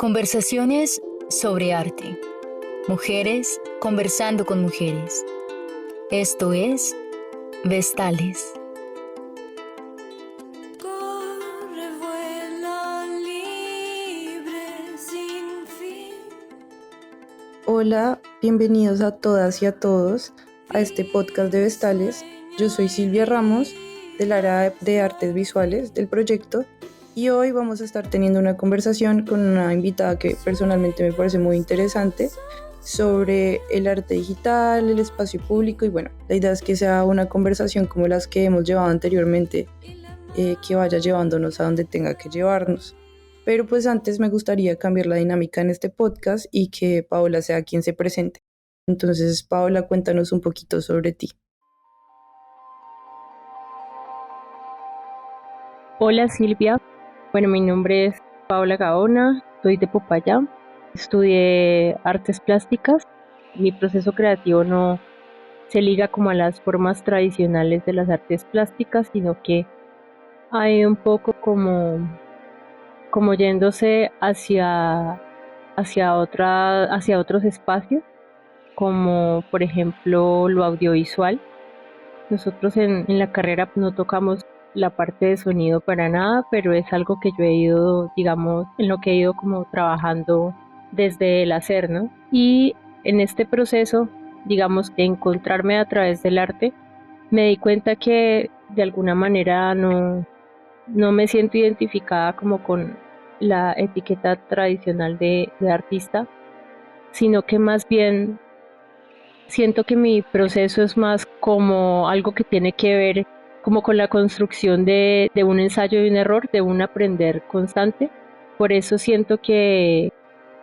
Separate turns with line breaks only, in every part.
Conversaciones sobre arte. Mujeres conversando con mujeres. Esto es Vestales.
Corre, vuela libre sin fin.
Hola, bienvenidos a todas y a todos a este podcast de Vestales. Yo soy Silvia Ramos, del área de artes visuales del proyecto, y hoy vamos a estar teniendo una conversación con una invitada que personalmente me parece muy interesante sobre el arte digital, el espacio público, y bueno, la idea es que sea una conversación como las que hemos llevado anteriormente, que vaya llevándonos a donde tenga que llevarnos. Pero pues antes me gustaría cambiar la dinámica en este podcast y que Paola sea quien se presente. Entonces, Paola, cuéntanos un poquito sobre ti.
Hola Silvia, bueno, mi nombre es Paola Gaona, soy de Popayán, estudié artes plásticas. Mi proceso creativo no se liga como a las formas tradicionales de las artes plásticas, sino que hay un poco como yéndose hacia otros espacios, como por ejemplo lo audiovisual. Nosotros en la carrera no tocamos la parte de sonido para nada, pero es algo que yo he ido, digamos, en lo que he ido como trabajando desde el hacer, ¿no? Y en este proceso, digamos, de encontrarme a través del arte, me di cuenta que de alguna manera no me siento identificada como con la etiqueta tradicional de artista, sino que más bien siento que mi proceso es más como algo que tiene que ver como con la construcción de un ensayo y un error, de un aprender constante. Por eso siento que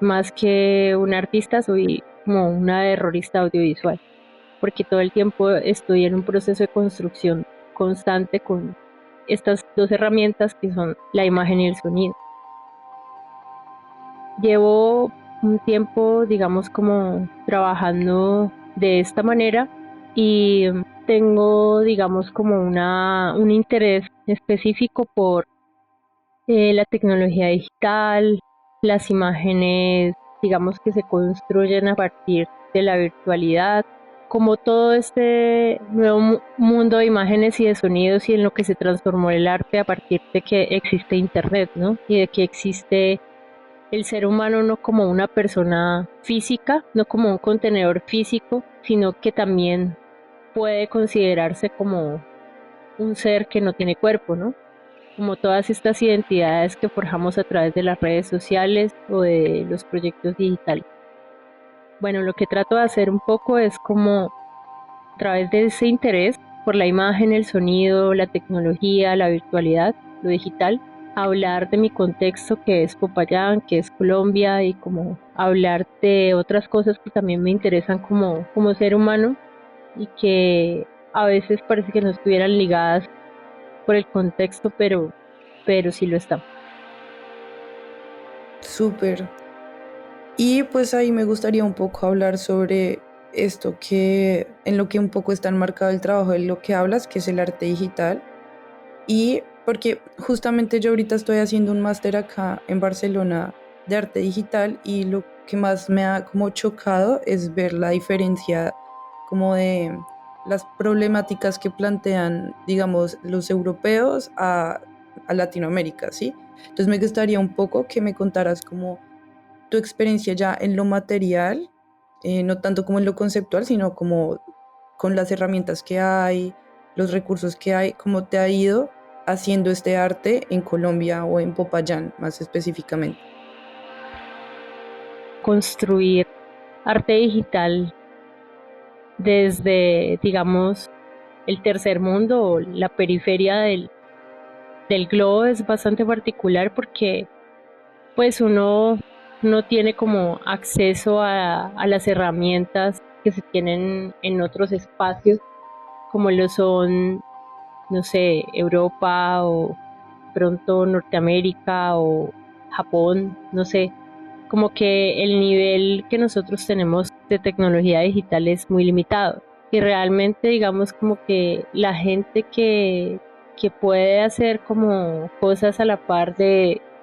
más que un artista soy como una errorista audiovisual, porque todo el tiempo estoy en un proceso de construcción constante con estas dos herramientas que son la imagen y el sonido. Llevo un tiempo, digamos, como trabajando de esta manera y tengo, digamos, como un interés específico por la tecnología digital, las imágenes, digamos, que se construyen a partir de la virtualidad, como todo este nuevo mundo de imágenes y de sonidos y en lo que se transformó el arte a partir de que existe Internet, ¿no? Y de que existe el ser humano no como una persona física, no como un contenedor físico, sino que también puede considerarse como un ser que no tiene cuerpo, ¿no? Como todas estas identidades que forjamos a través de las redes sociales o de los proyectos digitales. Bueno, lo que trato de hacer un poco es como a través de ese interés por la imagen, el sonido, la tecnología, la virtualidad, lo digital, hablar de mi contexto que es Popayán, que es Colombia, y como hablar de otras cosas que también me interesan como ser humano y que a veces parece que no estuvieran ligadas por el contexto, pero sí lo están.
Súper. Y pues ahí me gustaría un poco hablar sobre esto que en lo que un poco está enmarcado el trabajo de lo que hablas, que es el arte digital. Y porque justamente yo ahorita estoy haciendo un máster acá en Barcelona de arte digital, y lo que más me ha como chocado es ver la diferencia como de las problemáticas que plantean, digamos, los europeos a Latinoamérica, ¿sí? Entonces me gustaría un poco que me contaras como tu experiencia ya en lo material, no tanto como en lo conceptual, sino como con las herramientas que hay, los recursos que hay, cómo te ha ido haciendo este arte en Colombia o en Popayán más específicamente.
Construir arte digital desde, digamos, el tercer mundo o la periferia del globo es bastante particular porque pues uno no tiene como acceso a las herramientas que se tienen en otros espacios como lo son, no sé, Europa o pronto Norteamérica o Japón, no sé, como que el nivel que nosotros tenemos de tecnología digital es muy limitado y realmente digamos como que la gente que puede hacer como cosas a la par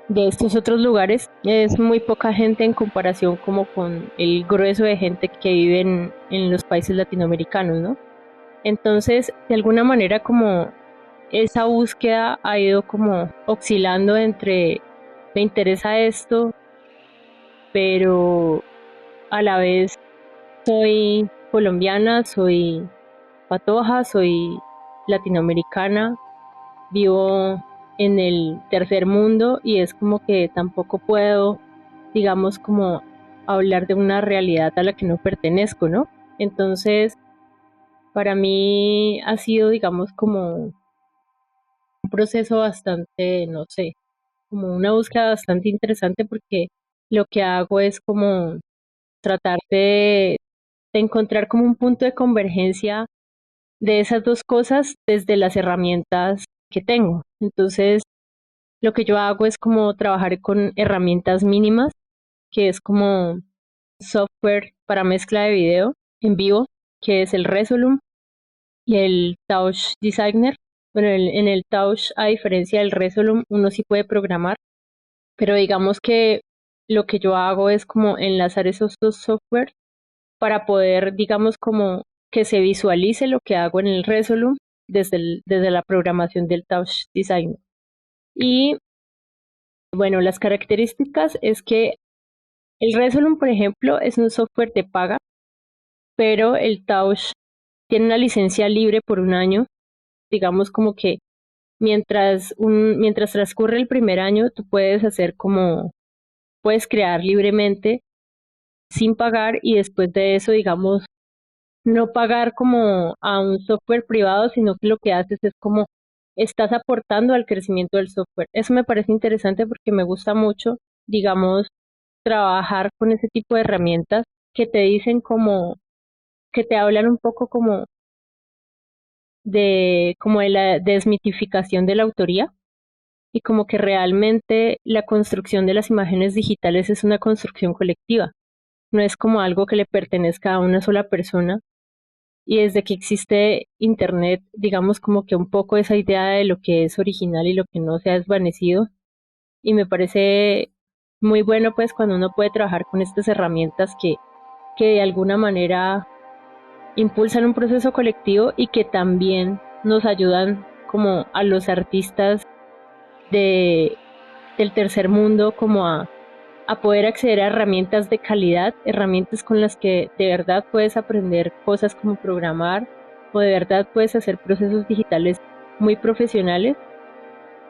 de estos otros lugares. Es muy poca gente en comparación como con el grueso de gente que vive en los países latinoamericanos, ¿no? Entonces, de alguna manera como esa búsqueda ha ido como oscilando entre me interesa esto, pero a la vez soy colombiana, soy patoja, soy latinoamericana, vivo en el tercer mundo y es como que tampoco puedo, digamos, como hablar de una realidad a la que no pertenezco, ¿no? Entonces, para mí ha sido, digamos, como un proceso bastante, no sé, como una búsqueda bastante interesante porque lo que hago es como tratar de encontrar como un punto de convergencia de esas dos cosas desde las herramientas que tengo. Entonces, lo que yo hago es como trabajar con herramientas mínimas, que es como software para mezcla de video en vivo, que es el Resolume y el Touch Designer. Bueno, en el Touch, a diferencia del Resolume, uno sí puede programar, pero digamos que lo que yo hago es como enlazar esos dos software para poder, digamos, como que se visualice lo que hago en el Resolume desde la programación del Touch Designer. Y bueno, las características es que el Resolume, por ejemplo, es un software de paga, pero el Touch tiene una licencia libre por un año. Digamos como que mientras transcurre el primer año, tú puedes hacer como, puedes crear libremente sin pagar y después de eso, digamos, no pagar como a un software privado, sino que lo que haces es como estás aportando al crecimiento del software. Eso me parece interesante porque me gusta mucho, digamos, trabajar con ese tipo de herramientas que te dicen como, que te hablan un poco como de la desmitificación de la autoría y como que realmente la construcción de las imágenes digitales es una construcción colectiva, no es como algo que le pertenezca a una sola persona. Y desde que existe Internet, digamos como que un poco esa idea de lo que es original y lo que no se ha desvanecido. Y me parece muy bueno pues cuando uno puede trabajar con estas herramientas que de alguna manera impulsan un proceso colectivo y que también nos ayudan como a los artistas de, del tercer mundo como a poder acceder a herramientas de calidad, herramientas con las que de verdad puedes aprender cosas como programar o de verdad puedes hacer procesos digitales muy profesionales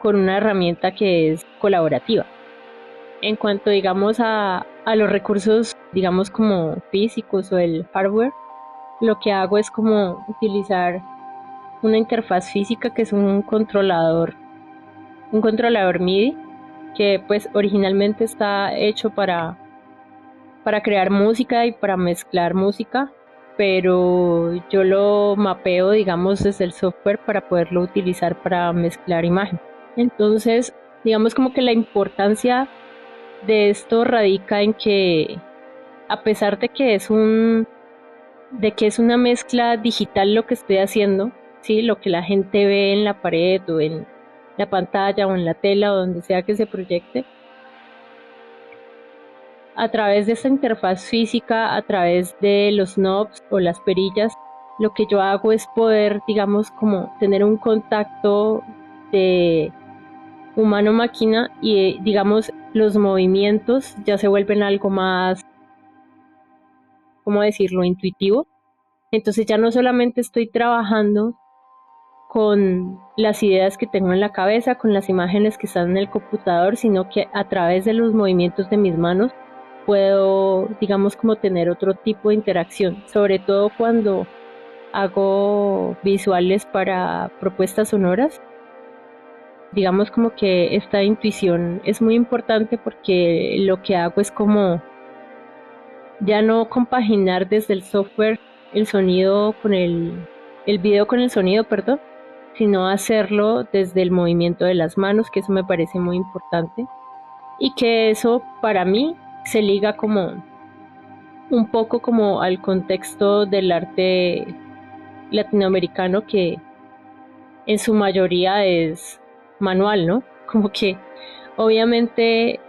con una herramienta que es colaborativa. En cuanto, digamos, a los recursos, digamos, como físicos o el hardware, lo que hago es como utilizar una interfaz física que es un controlador MIDI, que pues originalmente está hecho para crear música y para mezclar música, pero yo lo mapeo, digamos, desde el software para poderlo utilizar para mezclar imagen. Entonces, digamos como que la importancia de esto radica en que a pesar de que es una mezcla digital lo que estoy haciendo, sí, lo que la gente ve en la pared o en la pantalla o en la tela o donde sea que se proyecte, a través de esta interfaz física, a través de los knobs o las perillas, lo que yo hago es poder, digamos, como tener un contacto de humano-máquina y, digamos, los movimientos ya se vuelven algo más, ¿cómo decirlo?, intuitivo. Entonces ya no solamente estoy trabajando con las ideas que tengo en la cabeza, con las imágenes que están en el computador, sino que a través de los movimientos de mis manos puedo, digamos, como tener otro tipo de interacción, sobre todo cuando hago visuales para propuestas sonoras. Digamos como que esta intuición es muy importante porque lo que hago es como ya no compaginar desde el software el sonido con el video con el sonido, perdón, sino hacerlo desde el movimiento de las manos, que eso me parece muy importante y que eso para mí se liga como un poco como al contexto del arte latinoamericano que en su mayoría es manual, ¿no? Como que Obviamente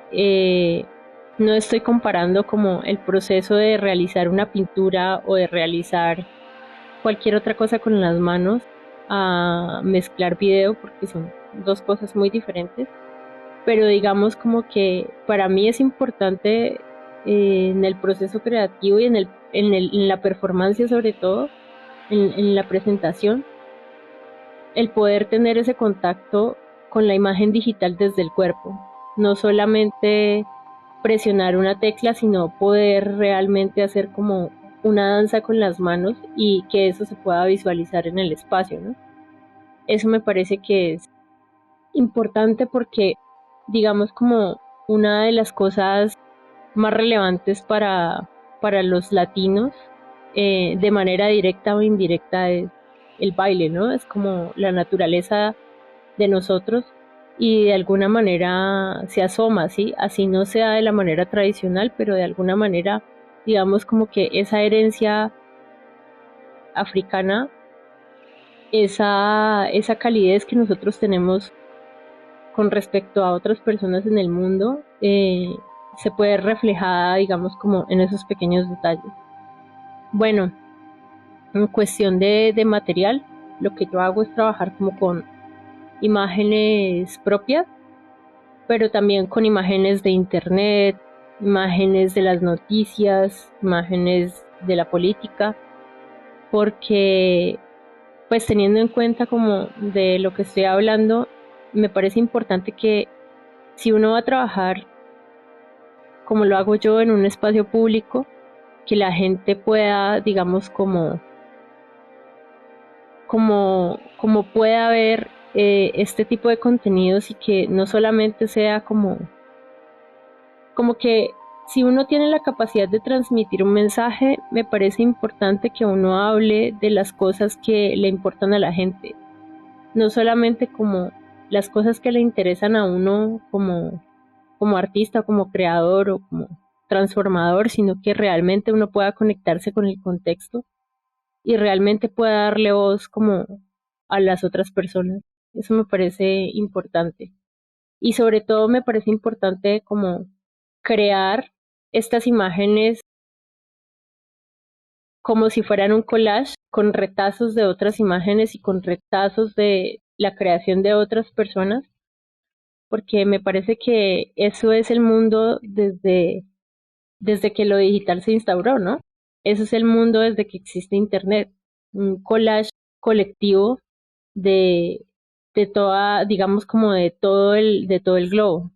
no estoy comparando como el proceso de realizar una pintura o de realizar cualquier otra cosa con las manos a mezclar video porque son dos cosas muy diferentes, pero digamos como que para mí es importante en el proceso creativo y en la performance sobre todo, en la presentación, el poder tener ese contacto con la imagen digital desde el cuerpo, no solamente presionar una tecla, sino poder realmente hacer como una danza con las manos y que eso se pueda visualizar en el espacio, ¿no? Eso me parece que es importante porque, digamos, como una de las cosas más relevantes para los latinos, de manera directa o indirecta, es el baile, ¿no? Es como la naturaleza de nosotros y de alguna manera se asoma, ¿sí? Así no sea de la manera tradicional, pero de alguna manera, digamos, como que esa herencia africana, esa calidez que nosotros tenemos con respecto a otras personas en el mundo, se puede ver reflejada, digamos, como en esos pequeños detalles. Bueno, en cuestión de material, lo que yo hago es trabajar como con imágenes propias, pero también con imágenes de internet, imágenes de las noticias, imágenes de la política, porque pues teniendo en cuenta como de lo que estoy hablando, me parece importante que si uno va a trabajar como lo hago yo en un espacio público, que la gente pueda, digamos, como pueda ver este tipo de contenidos y que no solamente sea como que si uno tiene la capacidad de transmitir un mensaje, me parece importante que uno hable de las cosas que le importan a la gente, no solamente como las cosas que le interesan a uno como artista, como creador o como transformador, sino que realmente uno pueda conectarse con el contexto y realmente pueda darle voz como a las otras personas. Eso me parece importante. Y sobre todo me parece importante como crear estas imágenes como si fueran un collage con retazos de otras imágenes y con retazos de la creación de otras personas, porque me parece que eso es el mundo desde que lo digital se instauró, ¿no? Eso es el mundo desde que existe Internet, un collage colectivo de, de toda, digamos, como de todo el globo.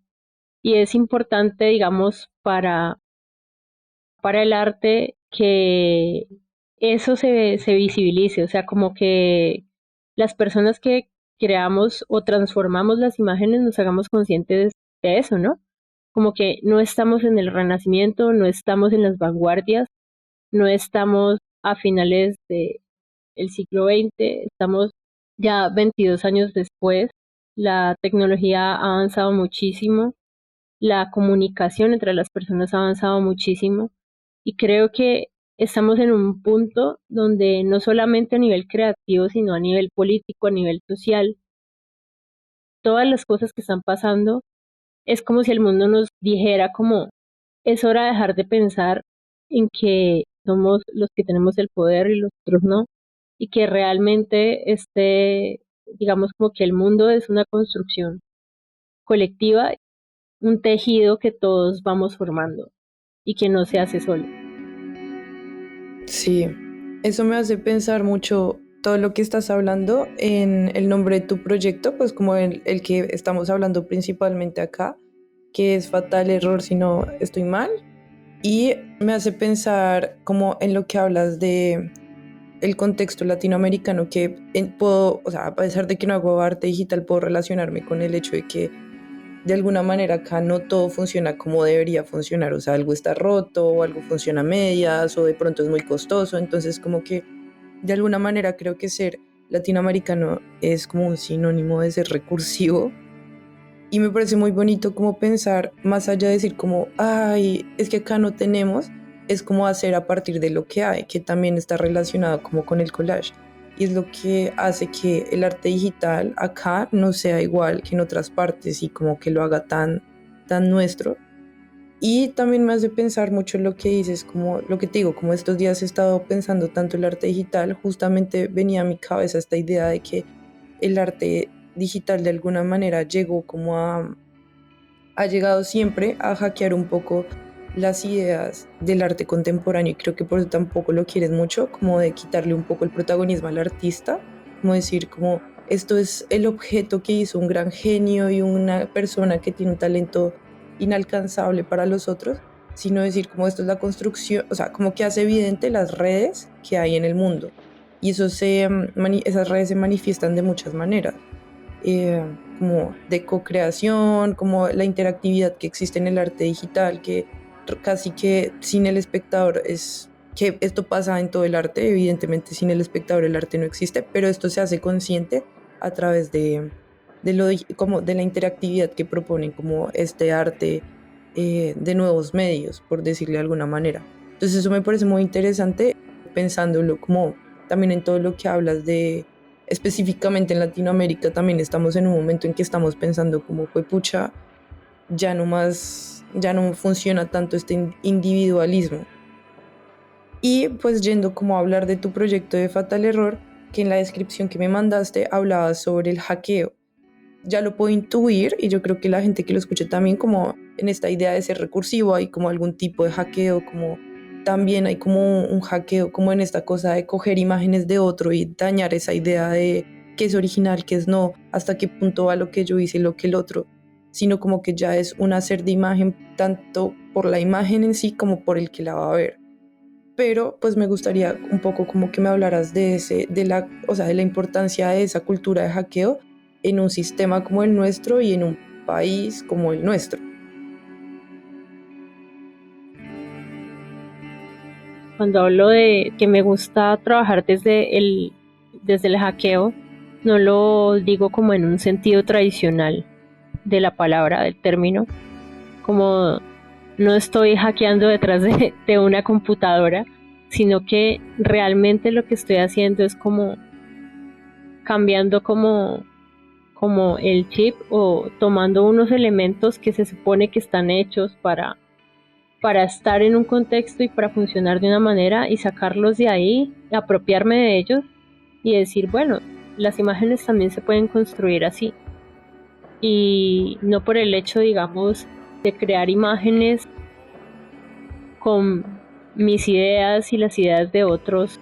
Y es importante, digamos, para el arte que eso se visibilice, o sea, como que las personas que creamos o transformamos las imágenes nos hagamos conscientes de eso, ¿no? Como que no estamos en el Renacimiento, no estamos en las vanguardias, no estamos a finales del siglo XX, estamos ya 22 años después, la tecnología ha avanzado muchísimo, la comunicación entre las personas ha avanzado muchísimo y creo que estamos en un punto donde no solamente a nivel creativo, sino a nivel político, a nivel social, todas las cosas que están pasando, es como si el mundo nos dijera como es hora de dejar de pensar en que somos los que tenemos el poder y los otros no, y que realmente digamos como que el mundo es una construcción colectiva, un tejido que todos vamos formando y que no se hace solo.
Sí, eso me hace pensar mucho todo lo que estás hablando en el nombre de tu proyecto, pues como el que estamos hablando principalmente acá, que es Fatal Error si no estoy mal, y me hace pensar como en lo que hablas de el contexto latinoamericano que puedo, o sea, a pesar de que no hago arte digital, puedo relacionarme con el hecho de que de alguna manera acá no todo funciona como debería funcionar, o sea, algo está roto o algo funciona a medias o de pronto es muy costoso, entonces como que de alguna manera creo que ser latinoamericano es como un sinónimo de ser recursivo y me parece muy bonito como pensar más allá de decir como, ay, es que acá no tenemos, es como hacer a partir de lo que hay, que también está relacionado como con el collage. y es lo que hace que el arte digital acá no sea igual que en otras partes y como que lo haga tan nuestro. Y también me hace pensar mucho en lo que dices, como lo que te digo, como estos días he estado pensando tanto el arte digital, justamente venía a mi cabeza esta idea de que el arte digital de alguna manera llegó como ha llegado siempre a hackear un poco las ideas del arte contemporáneo y creo que por eso tampoco lo quieren mucho, como de quitarle un poco el protagonismo al artista, como decir como esto es el objeto que hizo un gran genio y una persona que tiene un talento inalcanzable para los otros, sino decir como esto es la construcción, o sea, como que hace evidente las redes que hay en el mundo y esas redes se manifiestan de muchas maneras, como de co-creación, como la interactividad que existe en el arte digital, que casi que sin el espectador es que esto pasa en todo el arte, evidentemente sin el espectador el arte no existe, pero esto se hace consciente a través como de la interactividad que proponen como este arte de nuevos medios, por decirle de alguna manera. Entonces eso me parece muy interesante pensándolo como también en todo lo que hablas de específicamente en Latinoamérica también estamos en un momento en que estamos pensando como fue pucha, ya no funciona tanto este individualismo. Y pues yendo como a hablar de tu proyecto de Fatal Error, que en la descripción que me mandaste hablabas sobre el hackeo. Ya lo puedo intuir y yo creo que la gente que lo escuche también como en esta idea de ser recursivo hay como algún tipo de hackeo, como también hay como un hackeo como en esta cosa de coger imágenes de otro y dañar esa idea de qué es original, qué es no, hasta qué punto va lo que yo hice, lo que el otro, sino como que ya es un hacer de imagen tanto por la imagen en sí como por el que la va a ver. Pero pues me gustaría un poco como que me hablaras o sea, de la importancia de esa cultura de hackeo en un sistema como el nuestro y en un país como el nuestro.
Cuando hablo de que me gusta trabajar desde el hackeo, no lo digo como en un sentido tradicional de la palabra, del término, como no estoy hackeando detrás de una computadora, sino que realmente lo que estoy haciendo es como cambiando como el chip o tomando unos elementos que se supone que están hechos para estar en un contexto y para funcionar de una manera y sacarlos de ahí, apropiarme de ellos y decir, bueno, las imágenes también se pueden construir así. Y no por el hecho, digamos, de crear imágenes con mis ideas y las ideas de otros,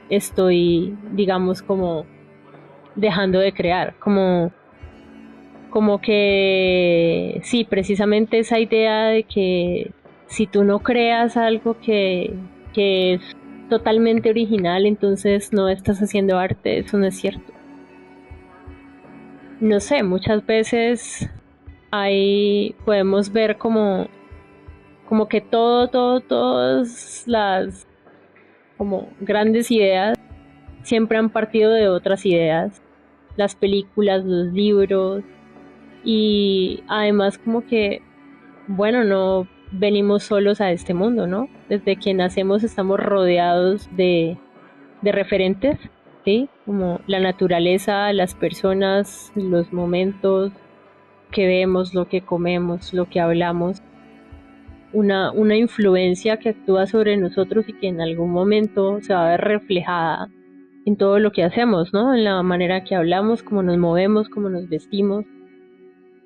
estoy, digamos, como dejando de crear, como que sí, precisamente esa idea de que si tú no creas algo que es totalmente original, entonces no estás haciendo arte, eso no es cierto. No sé, muchas veces ahí podemos ver como que todas las como grandes ideas siempre han partido de otras ideas, las películas, los libros, y además como que, bueno, no venimos solos a este mundo, ¿no? Desde que nacemos estamos rodeados de referentes, ¿sí? Como la naturaleza, las personas, los momentos que vemos, lo que comemos, lo que hablamos, una influencia que actúa sobre nosotros y que en algún momento se va a ver reflejada en todo lo que hacemos, ¿no? En la manera que hablamos, cómo nos movemos, cómo nos vestimos.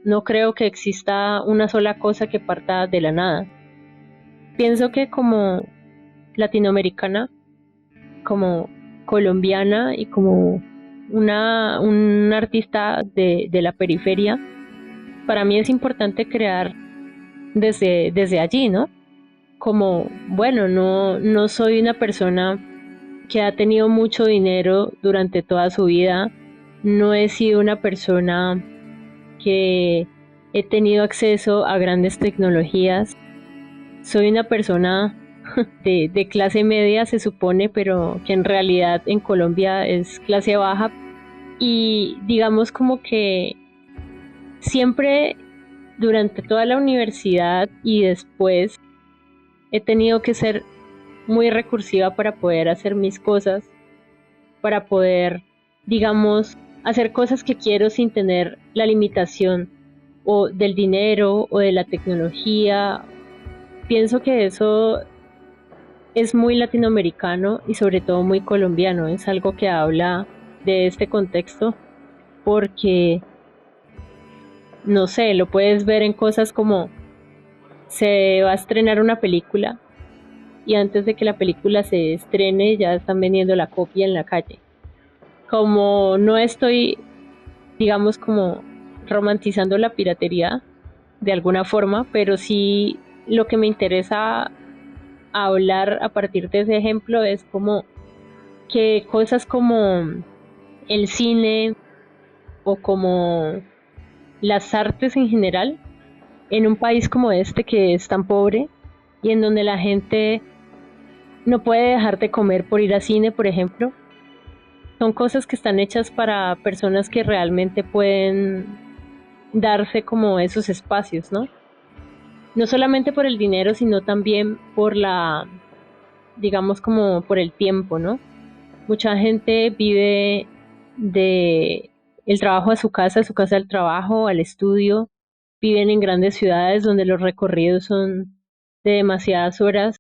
No creo que exista una sola cosa que parta de la nada. Pienso que como latinoamericana, como colombiana y como un artista de la periferia, para mí es importante crear desde allí, ¿no? Como, bueno, no soy una persona que ha tenido mucho dinero durante toda su vida, no he sido una persona que he tenido acceso a grandes tecnologías, soy una persona de clase media se supone, pero que en realidad en Colombia es clase baja y digamos como que siempre durante toda la universidad y después he tenido que ser muy recursiva para poder hacer mis cosas, para poder, digamos, hacer cosas que quiero sin tener la limitación o del dinero o de la tecnología. Pienso que eso es muy latinoamericano y sobre todo muy colombiano. Es algo que habla de este contexto porque, no sé, lo puedes ver en cosas como se va a estrenar una película y antes de que la película se estrene ya están vendiendo la copia en la calle. Como no estoy, digamos, como romantizando la piratería de alguna forma, pero sí lo que me interesa hablar a partir de ese ejemplo es como que cosas como el cine o como las artes en general, en un país como este que es tan pobre y en donde la gente no puede dejar de comer por ir al cine, por ejemplo, son cosas que están hechas para personas que realmente pueden darse como esos espacios, ¿no? No solamente por el dinero, sino también por la, digamos como por el tiempo, ¿no? Mucha gente vive de el trabajo a su casa al trabajo, al estudio, viven en grandes ciudades donde los recorridos son de demasiadas horas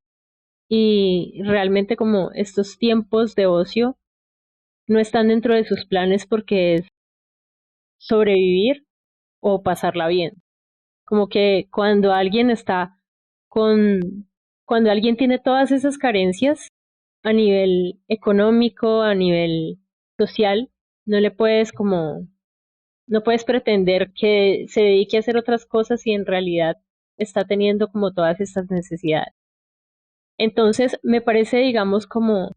y realmente como estos tiempos de ocio no están dentro de sus planes porque es sobrevivir o pasarla bien. Como que cuando alguien está con, cuando alguien tiene todas esas carencias a nivel económico, a nivel social, no le puedes como, no puedes pretender que se dedique a hacer otras cosas y en realidad está teniendo como todas estas necesidades. Entonces, me parece, digamos, como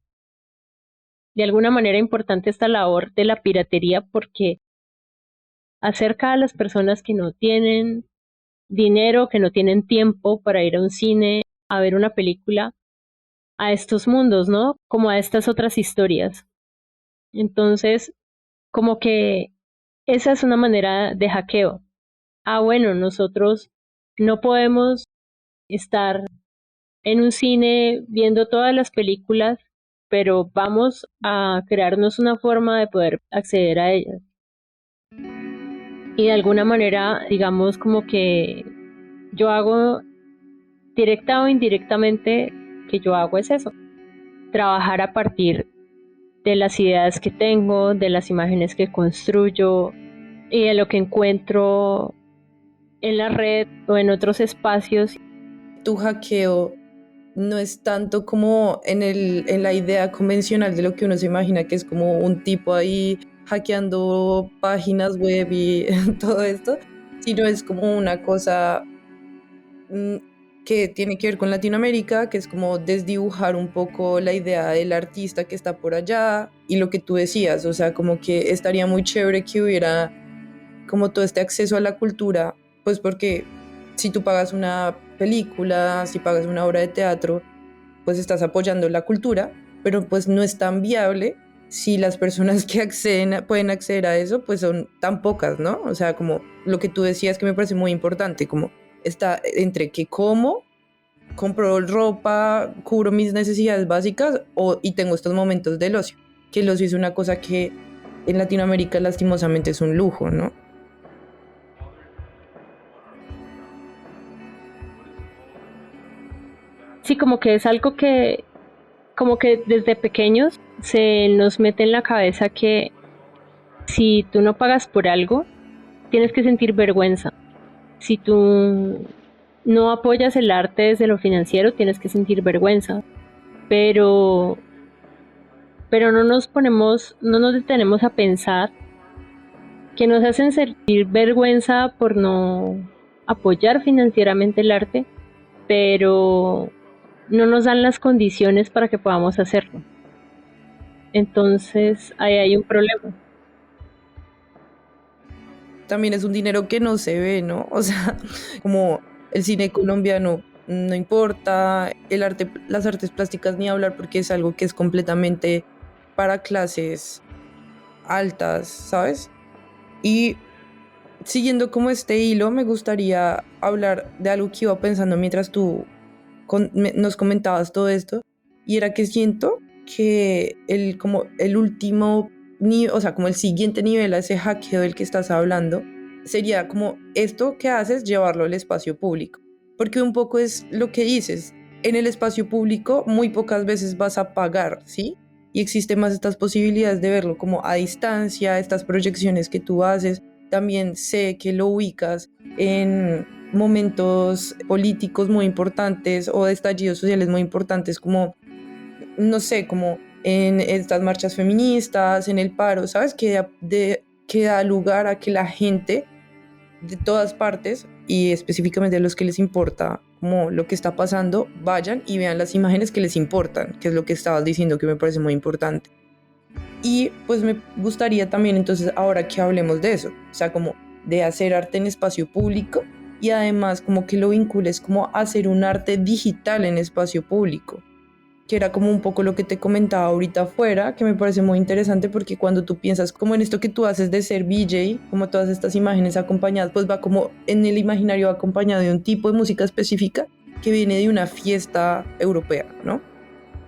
de alguna manera importante esta labor de la piratería porque acerca a las personas que no tienen dinero, que no tienen tiempo para ir a un cine, a ver una película, a estos mundos, ¿no? Como a estas otras historias. Entonces, como que esa es una manera de hackeo. Ah, bueno, nosotros no podemos estar en un cine viendo todas las películas, pero vamos a crearnos una forma de poder acceder a ellas. Y de alguna manera, digamos como que yo hago directa o indirectamente, que yo hago es eso, trabajar a partir de las ideas que tengo, de las imágenes que construyo y de lo que encuentro en la red o en otros espacios.
Tu hackeo no es tanto como en la idea convencional de lo que uno se imagina, que es como un tipo ahí hackeando páginas web y todo esto, sino es como una cosa mm, que tiene que ver con Latinoamérica, que es como desdibujar un poco la idea del artista que está por allá y lo que tú decías, o sea, como que estaría muy chévere que hubiera como todo este acceso a la cultura, pues porque si tú pagas una película, si pagas una obra de teatro, pues estás apoyando la cultura, pero pues no es tan viable si las personas que pueden acceder a eso, pues son tan pocas, ¿no? O sea, como lo que tú decías que me parece muy importante, como está entre que como, compro ropa, cubro mis necesidades básicas y tengo estos momentos del ocio, que el ocio es una cosa que en Latinoamérica lastimosamente es un lujo, ¿no?
Sí, como que es algo que, como que desde pequeños se nos mete en la cabeza que si tú no pagas por algo, tienes que sentir vergüenza. Si tú no apoyas el arte desde lo financiero, tienes que sentir vergüenza. Pero, pero no nos ponemos, no nos detenemos a pensar que nos hacen sentir vergüenza por no apoyar financieramente el arte, pero no nos dan las condiciones para que podamos hacerlo. Entonces, ahí hay un problema.
También es un dinero que no se ve, ¿no? O sea, como el cine colombiano no importa, el arte, las artes plásticas ni hablar porque es algo que es completamente para clases altas, ¿sabes? Y siguiendo como este hilo, me gustaría hablar de algo que iba pensando mientras tú nos comentabas todo esto, y era que siento que como el último nivel, o sea, como el siguiente nivel a ese hackeo del que estás hablando, sería como esto que haces, llevarlo al espacio público. Porque un poco es lo que dices, en el espacio público muy pocas veces vas a pagar, ¿sí? Y existen más estas posibilidades de verlo como a distancia, estas proyecciones que tú haces. También sé que lo ubicas en momentos políticos muy importantes o de estallidos sociales muy importantes, como, no sé, como en estas marchas feministas, en el paro, ¿sabes? Que da lugar a que la gente de todas partes y específicamente a los que les importa como lo que está pasando, vayan y vean las imágenes que les importan, que es lo que estabas diciendo que me parece muy importante. Y pues me gustaría también entonces ahora que hablemos de eso, o sea, como de hacer arte en espacio público y además como que lo vincules como a hacer un arte digital en espacio público, que era como un poco lo que te comentaba ahorita afuera, que me parece muy interesante porque cuando tú piensas como en esto que tú haces de ser VJ, como todas estas imágenes acompañadas, pues va como en el imaginario acompañado de un tipo de música específica que viene de una fiesta europea, ¿no?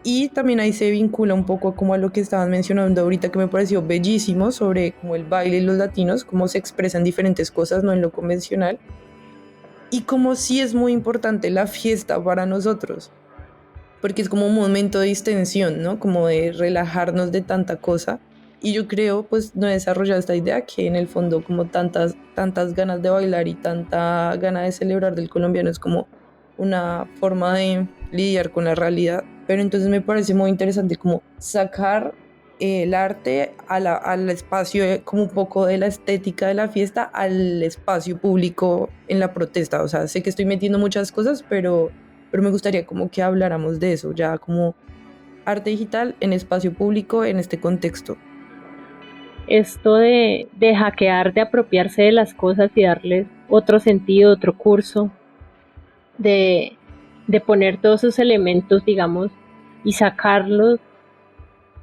Y también ahí se vincula un poco como a lo que estabas mencionando ahorita que me pareció bellísimo sobre como el baile y los latinos, cómo se expresan diferentes cosas, no en lo convencional, y como sí es muy importante la fiesta para nosotros porque es como un momento de distensión, ¿no? Como de relajarnos de tanta cosa. Y yo creo, pues, no he desarrollado esta idea que en el fondo como tantas ganas de bailar y tanta gana de celebrar del colombiano es como una forma de lidiar con la realidad. Pero entonces me parece muy interesante como sacar el arte al espacio, como un poco de la estética de la fiesta, al espacio público en la protesta. O sea, sé que estoy metiendo muchas cosas, pero me gustaría como que habláramos de eso, ya como arte digital en espacio público en este contexto.
Esto de hackear, de apropiarse de las cosas y darles otro sentido, otro curso, de, de poner todos esos elementos, digamos, y sacarlos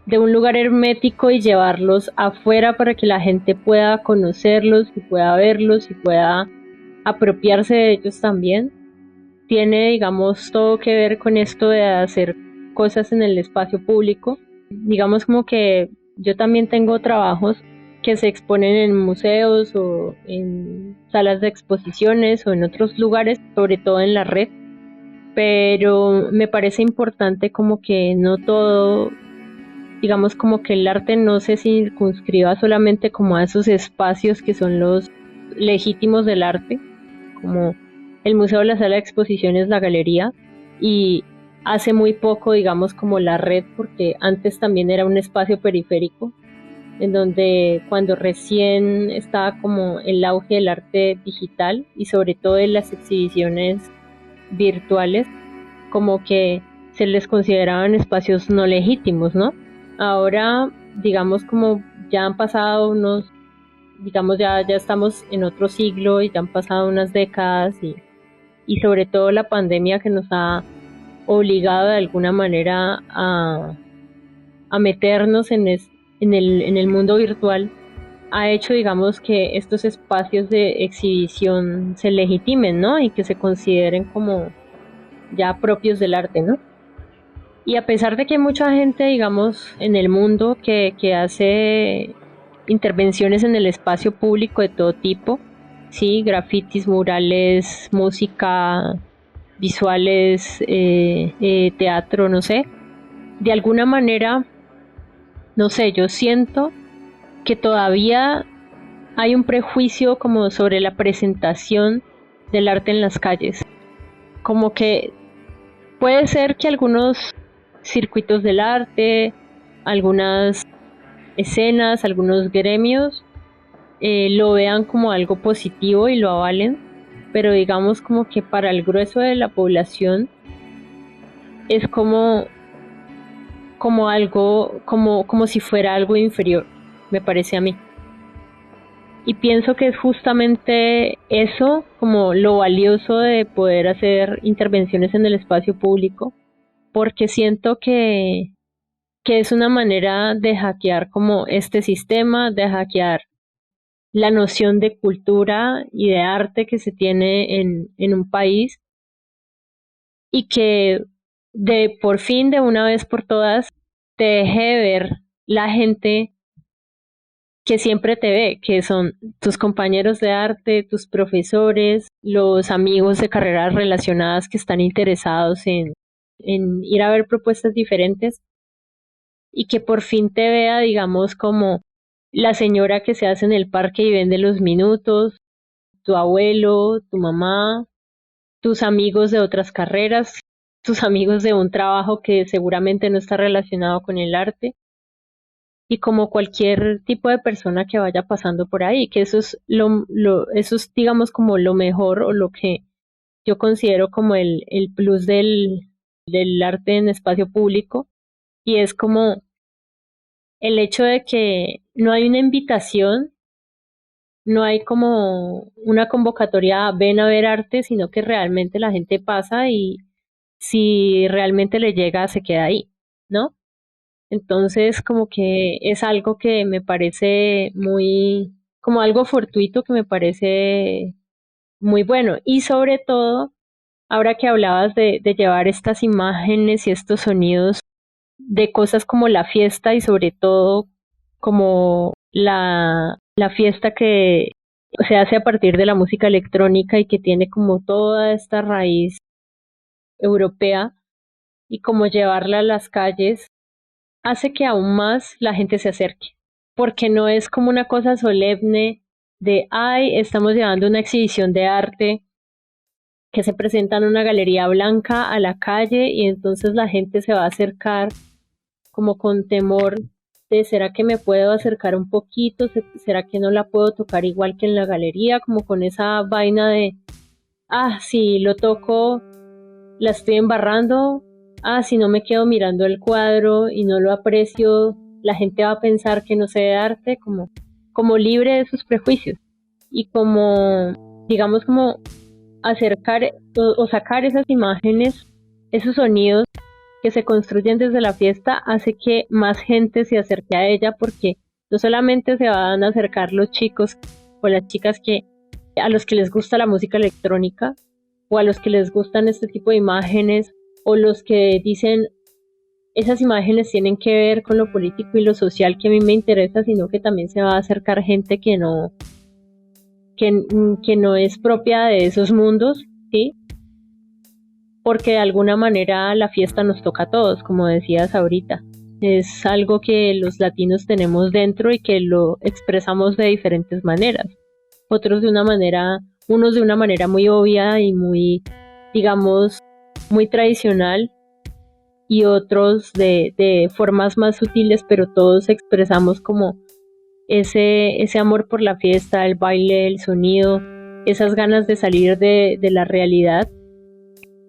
de un lugar hermético y llevarlos afuera para que la gente pueda conocerlos y pueda verlos y pueda apropiarse de ellos también. Tiene, digamos, todo que ver con esto de hacer cosas en el espacio público. Digamos como que yo también tengo trabajos que se exponen en museos o en salas de exposiciones o en otros lugares, sobre todo en la red, pero me parece importante como que no todo, digamos como que el arte no se circunscriba solamente como a esos espacios que son los legítimos del arte, como el museo, la sala de exposiciones, la galería, y hace muy poco, digamos, como la red, porque antes también era un espacio periférico, en donde cuando recién estaba como el auge del arte digital y sobre todo en las exhibiciones virtuales, como que se les consideraban espacios no legítimos, ¿no? Ahora, digamos, como ya han pasado unos, digamos, ya estamos en otro siglo y ya han pasado unas décadas y sobre todo la pandemia que nos ha obligado de alguna manera a meternos en el mundo virtual, ha hecho, digamos, que estos espacios de exhibición se legitimen, ¿no? Y que se consideren como ya propios del arte, ¿no? Y a pesar de que hay mucha gente, digamos, en el mundo que hace intervenciones en el espacio público de todo tipo, sí, grafitis, murales, música, visuales, teatro, no sé, de alguna manera, no sé, yo siento que todavía hay un prejuicio como sobre la presentación del arte en las calles, como que puede ser que algunos circuitos del arte, algunas escenas, algunos gremios lo vean como algo positivo y lo avalen, pero digamos como que para el grueso de la población es como algo, como si fuera algo inferior, me parece a mí. Y pienso que es justamente eso, como lo valioso de poder hacer intervenciones en el espacio público, porque siento que es una manera de hackear como este sistema, de hackear la noción de cultura y de arte que se tiene en un país y que de por fin, de una vez por todas, te deje de ver la gente que siempre te ve, que son tus compañeros de arte, tus profesores, los amigos de carreras relacionadas que están interesados en ir a ver propuestas diferentes y que por fin te vea, digamos, como la señora que se hace en el parque y vende los minutos, tu abuelo, tu mamá, tus amigos de otras carreras, tus amigos de un trabajo que seguramente no está relacionado con el arte y como cualquier tipo de persona que vaya pasando por ahí, que eso es eso es digamos como lo mejor o lo que yo considero como el plus del arte en espacio público y es como el hecho de que no hay una invitación, no hay como una convocatoria, ven a ver arte, sino que realmente la gente pasa y si realmente le llega, se queda ahí, ¿no? Entonces, como que es algo que me parece muy, como algo fortuito que me parece muy bueno. Y sobre todo, ahora que hablabas de llevar estas imágenes y estos sonidos de cosas como la fiesta y sobre todo como la fiesta que se hace a partir de la música electrónica y que tiene como toda esta raíz europea y como llevarla a las calles hace que aún más la gente se acerque, porque no es como una cosa solemne de, ay, estamos llevando una exhibición de arte que se presenta en una galería blanca a la calle y entonces la gente se va a acercar como con temor de, ¿será que me puedo acercar un poquito? ¿Será que no la puedo tocar igual que en la galería? Como con esa vaina de, si lo toco, la estoy embarrando. Si no me quedo mirando el cuadro y no lo aprecio, la gente va a pensar que no sé de arte, como libre de sus prejuicios. Y como, digamos, como acercar o sacar esas imágenes, esos sonidos que se construyen desde la fiesta, hace que más gente se acerque a ella, porque no solamente se van a acercar los chicos o las chicas a los que les gusta la música electrónica, o a los que les gustan este tipo de imágenes, o los que dicen esas imágenes tienen que ver con lo político y lo social que a mí me interesa, sino que también se va a acercar gente que no es propia de esos mundos, ¿sí? Porque de alguna manera la fiesta nos toca a todos, como decías ahorita. Es algo que los latinos tenemos dentro y que lo expresamos de diferentes maneras. Otros unos de una manera muy obvia y muy, digamos, muy tradicional, y otros de formas más sutiles, pero todos expresamos como ese amor por la fiesta, el baile, el sonido, esas ganas de salir de la realidad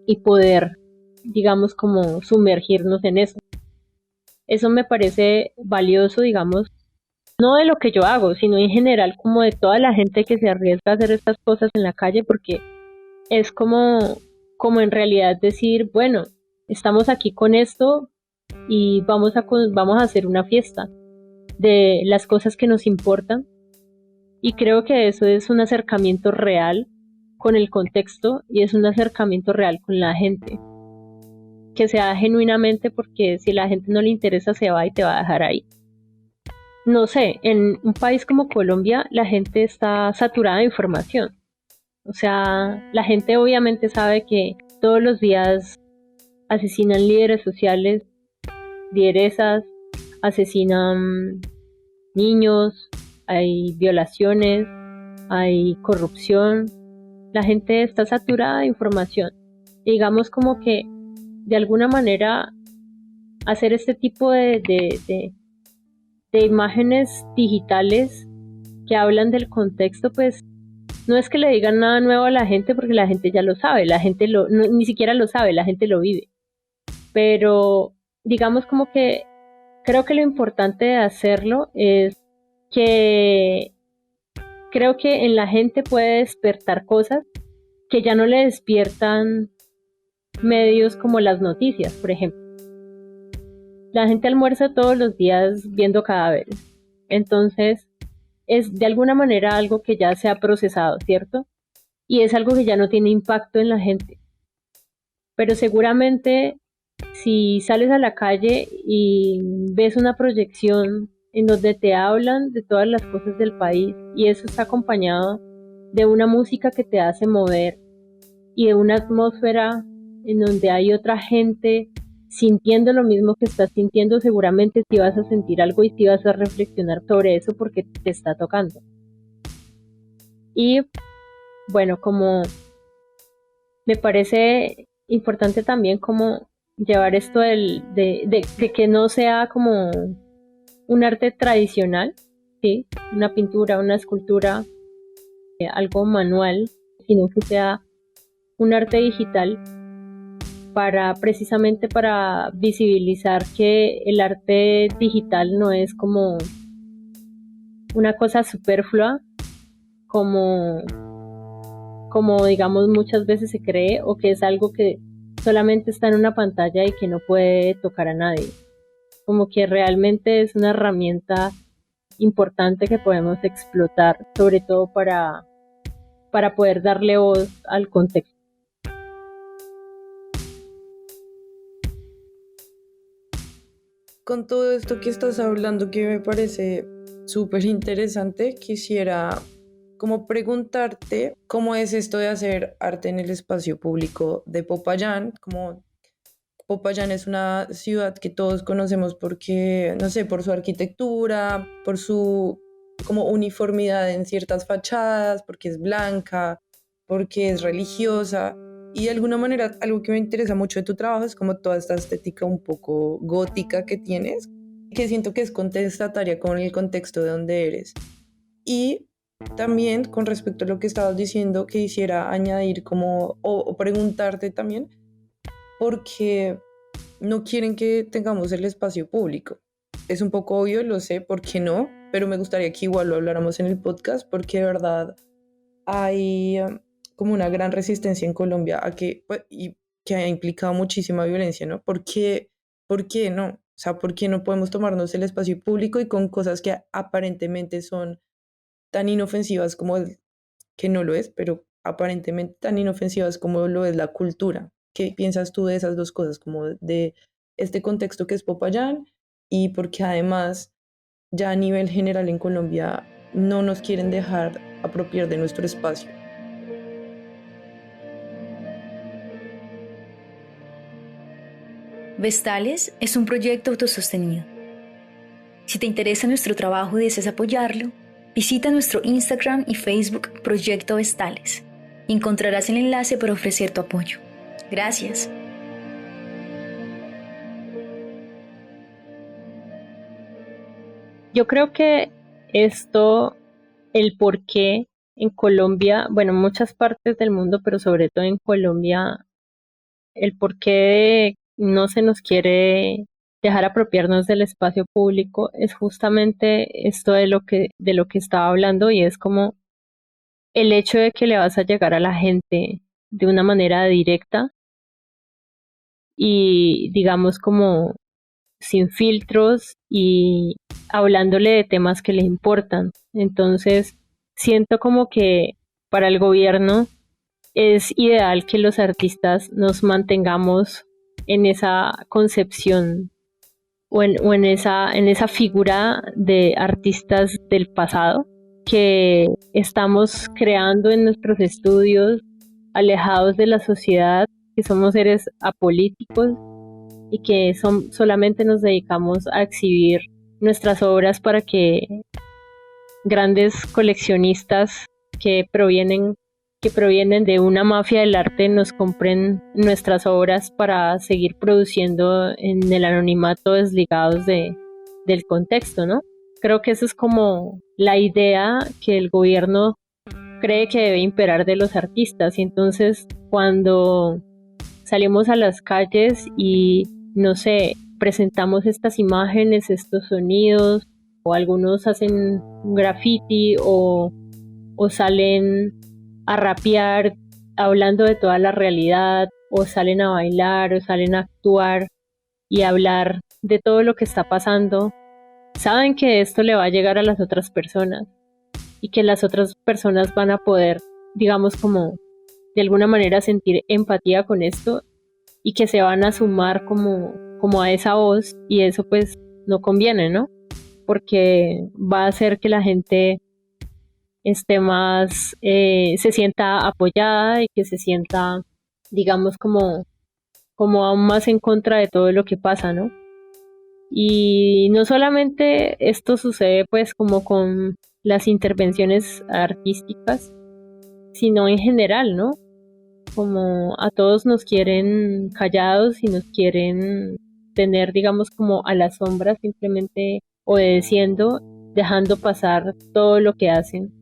y poder, digamos, como sumergirnos en eso. Eso me parece valioso, digamos, no de lo que yo hago, sino en general como de toda la gente que se arriesga a hacer estas cosas en la calle, porque es como en realidad decir, bueno, estamos aquí con esto y vamos a hacer una fiesta de las cosas que nos importan. Y creo que eso es un acercamiento real con el contexto y es un acercamiento real con la gente. Que se da genuinamente, porque si la gente no le interesa se va y te va a dejar ahí. No sé, en un país como Colombia la gente está saturada de información. O sea, la gente obviamente sabe que todos los días asesinan líderes sociales, lideresas, asesinan niños, hay violaciones, hay corrupción. La gente está saturada de información. Digamos como que de alguna manera hacer este tipo de imágenes digitales que hablan del contexto, pues no es que le digan nada nuevo a la gente, porque la gente ya lo sabe, la gente ni siquiera lo sabe, la gente lo vive. Pero digamos como que creo que lo importante de hacerlo es que creo que en la gente puede despertar cosas que ya no le despiertan medios como las noticias, por ejemplo. La gente almuerza todos los días viendo cadáveres. Entonces, es de alguna manera algo que ya se ha procesado, ¿cierto? Y es algo que ya no tiene impacto en la gente. Pero seguramente Si sales a la calle y ves una proyección en donde te hablan de todas las cosas del país y eso está acompañado de una música que te hace mover y de una atmósfera en donde hay otra gente sintiendo lo mismo que estás sintiendo, seguramente sí vas a sentir algo y sí vas a reflexionar sobre eso porque te está tocando. Y bueno, como me parece importante también como llevar esto de que no sea como un arte tradicional, ¿sí? Una pintura, una escultura, algo manual, sino que sea un arte digital precisamente para visibilizar que el arte digital no es como una cosa superflua, como digamos muchas veces se cree, o que es algo que solamente está en una pantalla y que no puede tocar a nadie. Como que realmente es una herramienta importante que podemos explotar, sobre todo para poder darle voz al contexto.
Con todo esto que estás hablando, que me parece súper interesante, quisiera como preguntarte cómo es esto de hacer arte en el espacio público de Popayán. Como Popayán es una ciudad que todos conocemos porque, no sé, por su arquitectura, por su como uniformidad en ciertas fachadas, porque es blanca, porque es religiosa. Y de alguna manera, algo que me interesa mucho de tu trabajo es como toda esta estética un poco gótica que tienes, que siento que es contestataria con el contexto de donde eres. Y también con respecto a lo que estabas diciendo, que quisiera añadir como, o preguntarte también, porque no quieren que tengamos el espacio público. Es un poco obvio, lo sé, ¿por qué no? Pero me gustaría que igual lo habláramos en el podcast, porque de verdad hay como una gran resistencia en Colombia a que, pues, y que ha implicado muchísima violencia, ¿no? ¿Por qué no? O sea, ¿por qué no podemos tomarnos el espacio público y con cosas que aparentemente son tan inofensivas como que no lo es, pero aparentemente tan inofensivas como lo es la cultura? ¿Qué piensas tú de esas dos cosas, como de este contexto que es Popayán y porque además ya a nivel general en Colombia no nos quieren dejar apropiar de nuestro espacio?
Vestales es un proyecto autosostenido. Si te interesa nuestro trabajo y deseas apoyarlo, visita nuestro Instagram y Facebook Proyecto Vestales y encontrarás el enlace para ofrecer tu apoyo. Gracias.
Yo creo que esto, el por qué en Colombia, bueno, en muchas partes del mundo, pero sobre todo en Colombia, el por qué no se nos quiere dejar apropiarnos del espacio público es justamente esto de lo que estaba hablando, y es como el hecho de que le vas a llegar a la gente de una manera directa y digamos como sin filtros y hablándole de temas que le importan. Entonces, siento como que para el gobierno es ideal que los artistas nos mantengamos en esa concepción o en esa figura de artistas del pasado que estamos creando en nuestros estudios, alejados de la sociedad, que somos seres apolíticos y que solamente nos dedicamos a exhibir nuestras obras para que grandes coleccionistas que provienen de una mafia del arte nos compren nuestras obras para seguir produciendo en el anonimato, desligados del contexto, ¿no? Creo que eso es como la idea que el gobierno cree que debe imperar de los artistas, y entonces cuando salimos a las calles y, no sé, presentamos estas imágenes, estos sonidos, o algunos hacen un graffiti o salen a rapear hablando de toda la realidad, o salen a bailar, o salen a actuar y hablar de todo lo que está pasando, saben que esto le va a llegar a las otras personas y que las otras personas van a poder, digamos, como de alguna manera sentir empatía con esto y que se van a sumar como a esa voz, y eso pues no conviene, ¿no? Porque va a hacer que la gente esté más, se sienta apoyada y que se sienta, digamos, como aún más en contra de todo lo que pasa, ¿no? Y no solamente esto sucede pues como con las intervenciones artísticas, sino en general, ¿no? Como a todos nos quieren callados y nos quieren tener, digamos, como a la sombra, simplemente obedeciendo, dejando pasar todo lo que hacen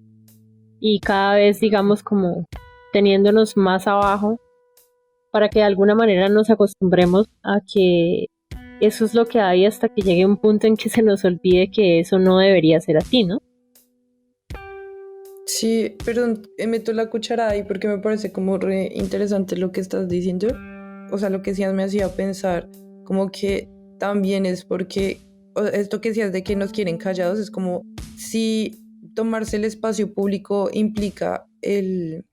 y cada vez, digamos, como teniéndonos más abajo para que de alguna manera nos acostumbremos a que eso es lo que hay hasta que llegue un punto en que se nos olvide que eso no debería ser así, ¿no?
Sí, perdón, meto la cucharada ahí porque me parece como re interesante lo que estás diciendo. O sea, lo que decías me hacía pensar como que también es porque esto que decías de que nos quieren callados es como si tomarse el espacio público implica el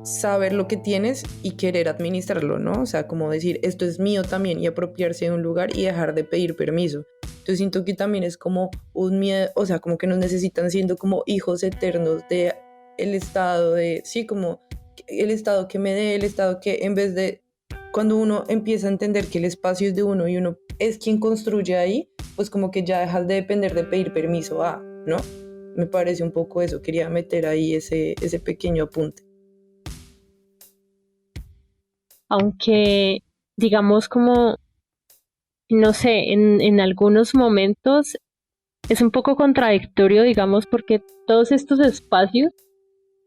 saber lo que tienes y querer administrarlo, ¿no? O sea, como decir, esto es mío también y apropiarse de un lugar y dejar de pedir permiso. Yo siento que también es como un miedo, o sea, como que nos necesitan siendo como hijos eternos de el Estado, de, sí, como el Estado que me dé, el Estado que en vez de, cuando uno empieza a entender que el espacio es de uno y uno es quien construye ahí, pues como que ya dejas de depender de pedir permiso a, ¿no? Me parece un poco eso, quería meter ahí ese pequeño apunte.
Aunque, digamos, como, no sé, en algunos momentos es un poco contradictorio, digamos, porque todos estos espacios,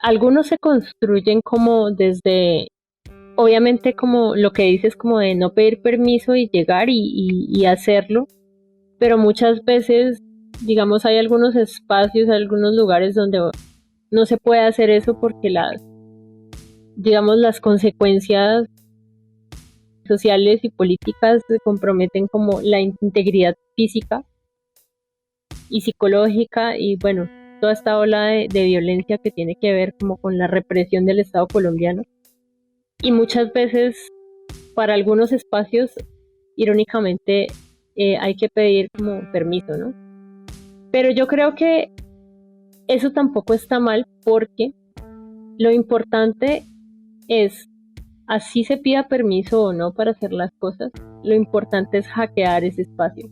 algunos se construyen como desde, obviamente como lo que dices, como de no pedir permiso y llegar y hacerlo, pero muchas veces, digamos, hay algunos espacios, algunos lugares donde no se puede hacer eso porque digamos, las consecuencias sociales y políticas se comprometen como la integridad física y psicológica y bueno, toda esta ola de violencia que tiene que ver como con la represión del Estado colombiano. Y muchas veces para algunos espacios, irónicamente, hay que pedir como permiso, ¿no? Pero yo creo que eso tampoco está mal porque lo importante es, así se pida permiso o no para hacer las cosas, lo importante es hackear ese espacio.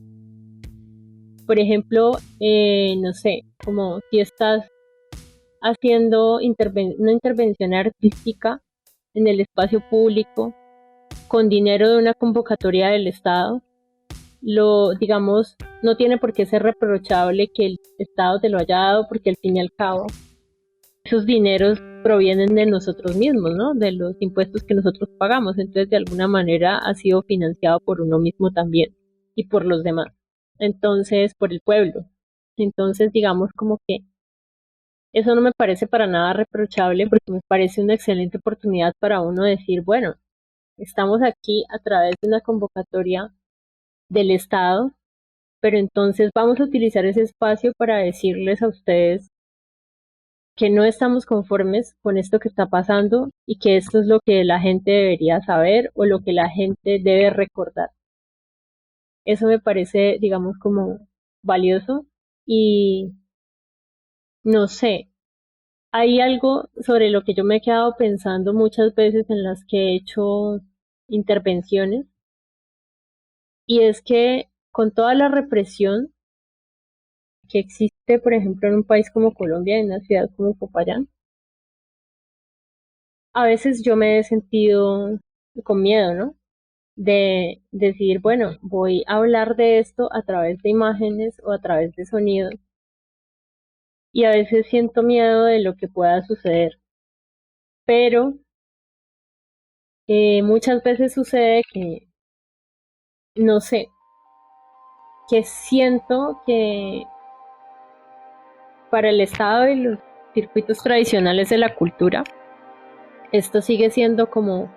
Por ejemplo, no sé, como si estás haciendo una intervención artística en el espacio público con dinero de una convocatoria del Estado, digamos, no tiene por qué ser reprochable que el Estado te lo haya dado porque al fin y al cabo esos dineros provienen de nosotros mismos, ¿no? De los impuestos que nosotros pagamos, entonces de alguna manera ha sido financiado por uno mismo también y por los demás, entonces por el pueblo. Entonces digamos como que eso no me parece para nada reprochable porque me parece una excelente oportunidad para uno decir, bueno, estamos aquí a través de una convocatoria del Estado, pero entonces vamos a utilizar ese espacio para decirles a ustedes que no estamos conformes con esto que está pasando y que esto es lo que la gente debería saber o lo que la gente debe recordar. Eso me parece, digamos, como valioso y no sé, hay algo sobre lo que yo me he quedado pensando muchas veces en las que he hecho intervenciones y es que con toda la represión que existe, por ejemplo, en un país como Colombia, en una ciudad como Popayán, a veces yo me he sentido con miedo, ¿no? De decir, bueno, voy a hablar de esto a través de imágenes o a través de sonidos y a veces siento miedo de lo que pueda suceder, pero muchas veces sucede que, no sé, que siento que para el Estado y los circuitos tradicionales de la cultura, esto sigue siendo como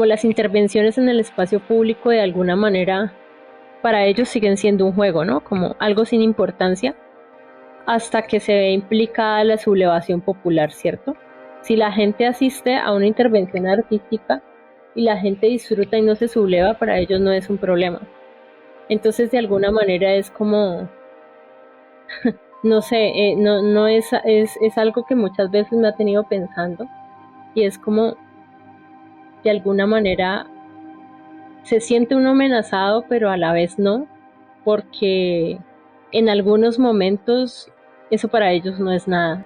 las intervenciones en el espacio público de alguna manera, para ellos siguen siendo un juego, ¿no? Como algo sin importancia, hasta que se ve implicada la sublevación popular, ¿cierto? Si la gente asiste a una intervención artística, y la gente disfruta y no se subleva, para ellos no es un problema. Entonces, de alguna manera es como, no sé, no es algo que muchas veces me ha tenido pensando, y es como, de alguna manera, se siente uno amenazado, pero a la vez no, porque en algunos momentos eso para ellos no es nada.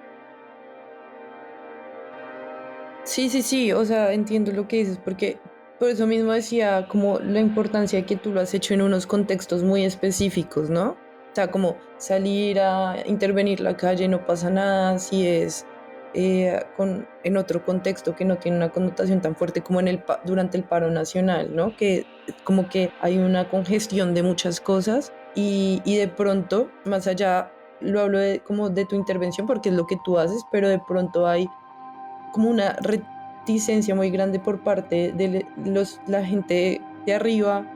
Sí, sí, sí, o sea, entiendo lo que dices, porque por eso mismo decía como la importancia que tú lo has hecho en unos contextos muy específicos, ¿no? O sea, como salir a intervenir la calle no pasa nada si es en otro contexto que no tiene una connotación tan fuerte como durante el paro nacional, ¿no? Que como que hay una congestión de muchas cosas y de pronto, más allá, lo hablo como de tu intervención porque es lo que tú haces, pero de pronto hay como una reticencia muy grande por parte de la gente de arriba,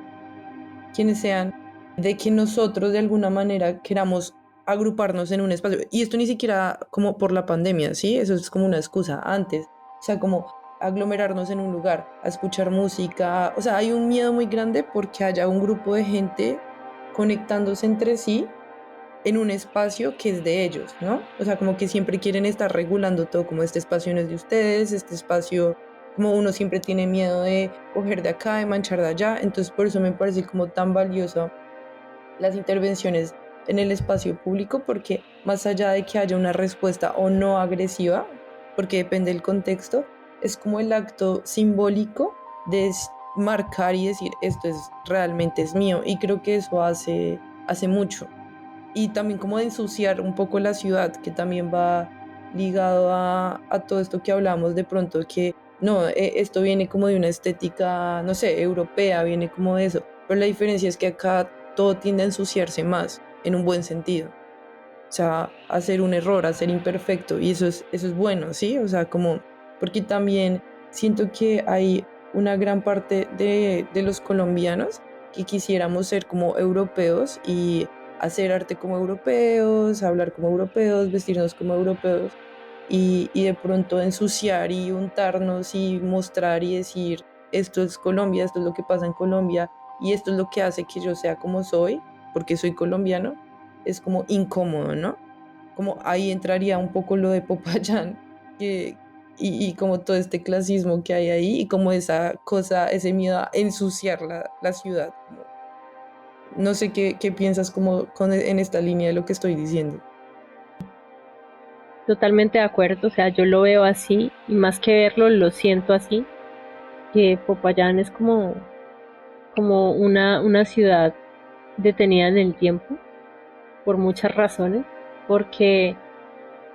quienes sean, de que nosotros de alguna manera queramos agruparnos en un espacio. Y esto ni siquiera como por la pandemia, ¿sí? Eso es como una excusa antes. O sea, como aglomerarnos en un lugar, a escuchar música. O sea, hay un miedo muy grande porque haya un grupo de gente conectándose entre sí en un espacio que es de ellos, ¿no? O sea, como que siempre quieren estar regulando todo, como este espacio no es de ustedes, este espacio, como uno siempre tiene miedo de coger de acá, de manchar de allá, entonces por eso me parece como tan valioso las intervenciones en el espacio público, porque más allá de que haya una respuesta o no agresiva, porque depende del contexto, es como el acto simbólico de marcar y decir esto es realmente es mío, y creo que eso hace mucho y también como de ensuciar un poco la ciudad, que también va ligado a todo esto que hablamos de pronto, que no, esto viene como de una estética, no sé, europea, viene como de eso, pero la diferencia es que acá todo tiende a ensuciarse más, en un buen sentido. O sea, hacer un error, hacer imperfecto, y eso es bueno, ¿sí? O sea, como, porque también siento que hay una gran parte de los colombianos que quisiéramos ser como europeos y hacer arte como europeos, hablar como europeos, vestirnos como europeos, y de pronto ensuciar y untarnos y mostrar y decir, esto es Colombia, esto es lo que pasa en Colombia, y esto es lo que hace que yo sea como soy, porque soy colombiano es como incómodo, ¿no? Como ahí entraría un poco lo de Popayán, que, y como todo este clasismo que hay ahí, y como esa cosa, ese miedo a ensuciar la ciudad. No sé qué piensas como en esta línea de lo que estoy diciendo.
Totalmente de acuerdo, o sea, yo lo veo así, y más que verlo, lo siento así, que Popayán es como una ciudad detenida en el tiempo, por muchas razones, porque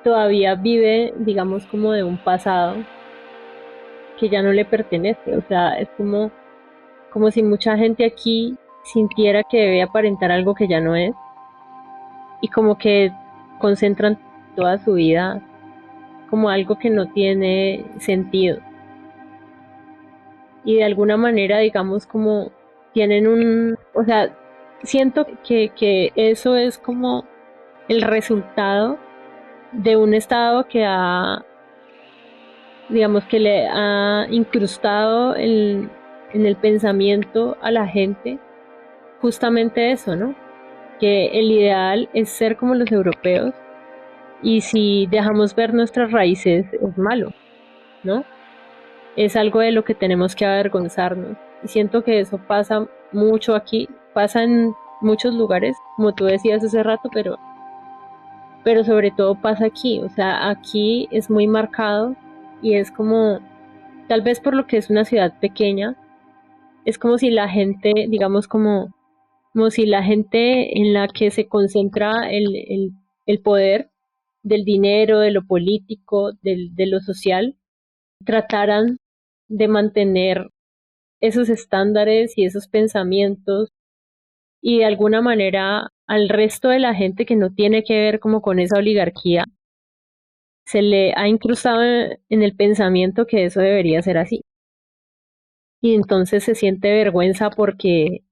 todavía vive, digamos, como de un pasado que ya no le pertenece, o sea, es como si mucha gente aquí sintiera que debe aparentar algo que ya no es, y como que concentran toda su vida como algo que no tiene sentido. Y de alguna manera, digamos, como tienen o sea, siento que eso es como el resultado de un estado que digamos, que le ha incrustado en el pensamiento a la gente justamente eso, ¿no? Que el ideal es ser como los europeos, y si dejamos ver nuestras raíces es malo, ¿no? Es algo de lo que tenemos que avergonzarnos. Y siento que eso pasa mucho aquí, pasa en muchos lugares, como tú decías hace rato, pero sobre todo pasa aquí. O sea, aquí es muy marcado, y es como, tal vez por lo que es una ciudad pequeña, es como si la gente, digamos, como si la gente en la que se concentra el poder del dinero, de lo político, de lo social, trataran de mantener esos estándares y esos pensamientos, y de alguna manera al resto de la gente que no tiene que ver como con esa oligarquía, se le ha incrustado en el pensamiento que eso debería ser así. Y entonces se siente vergüenza porque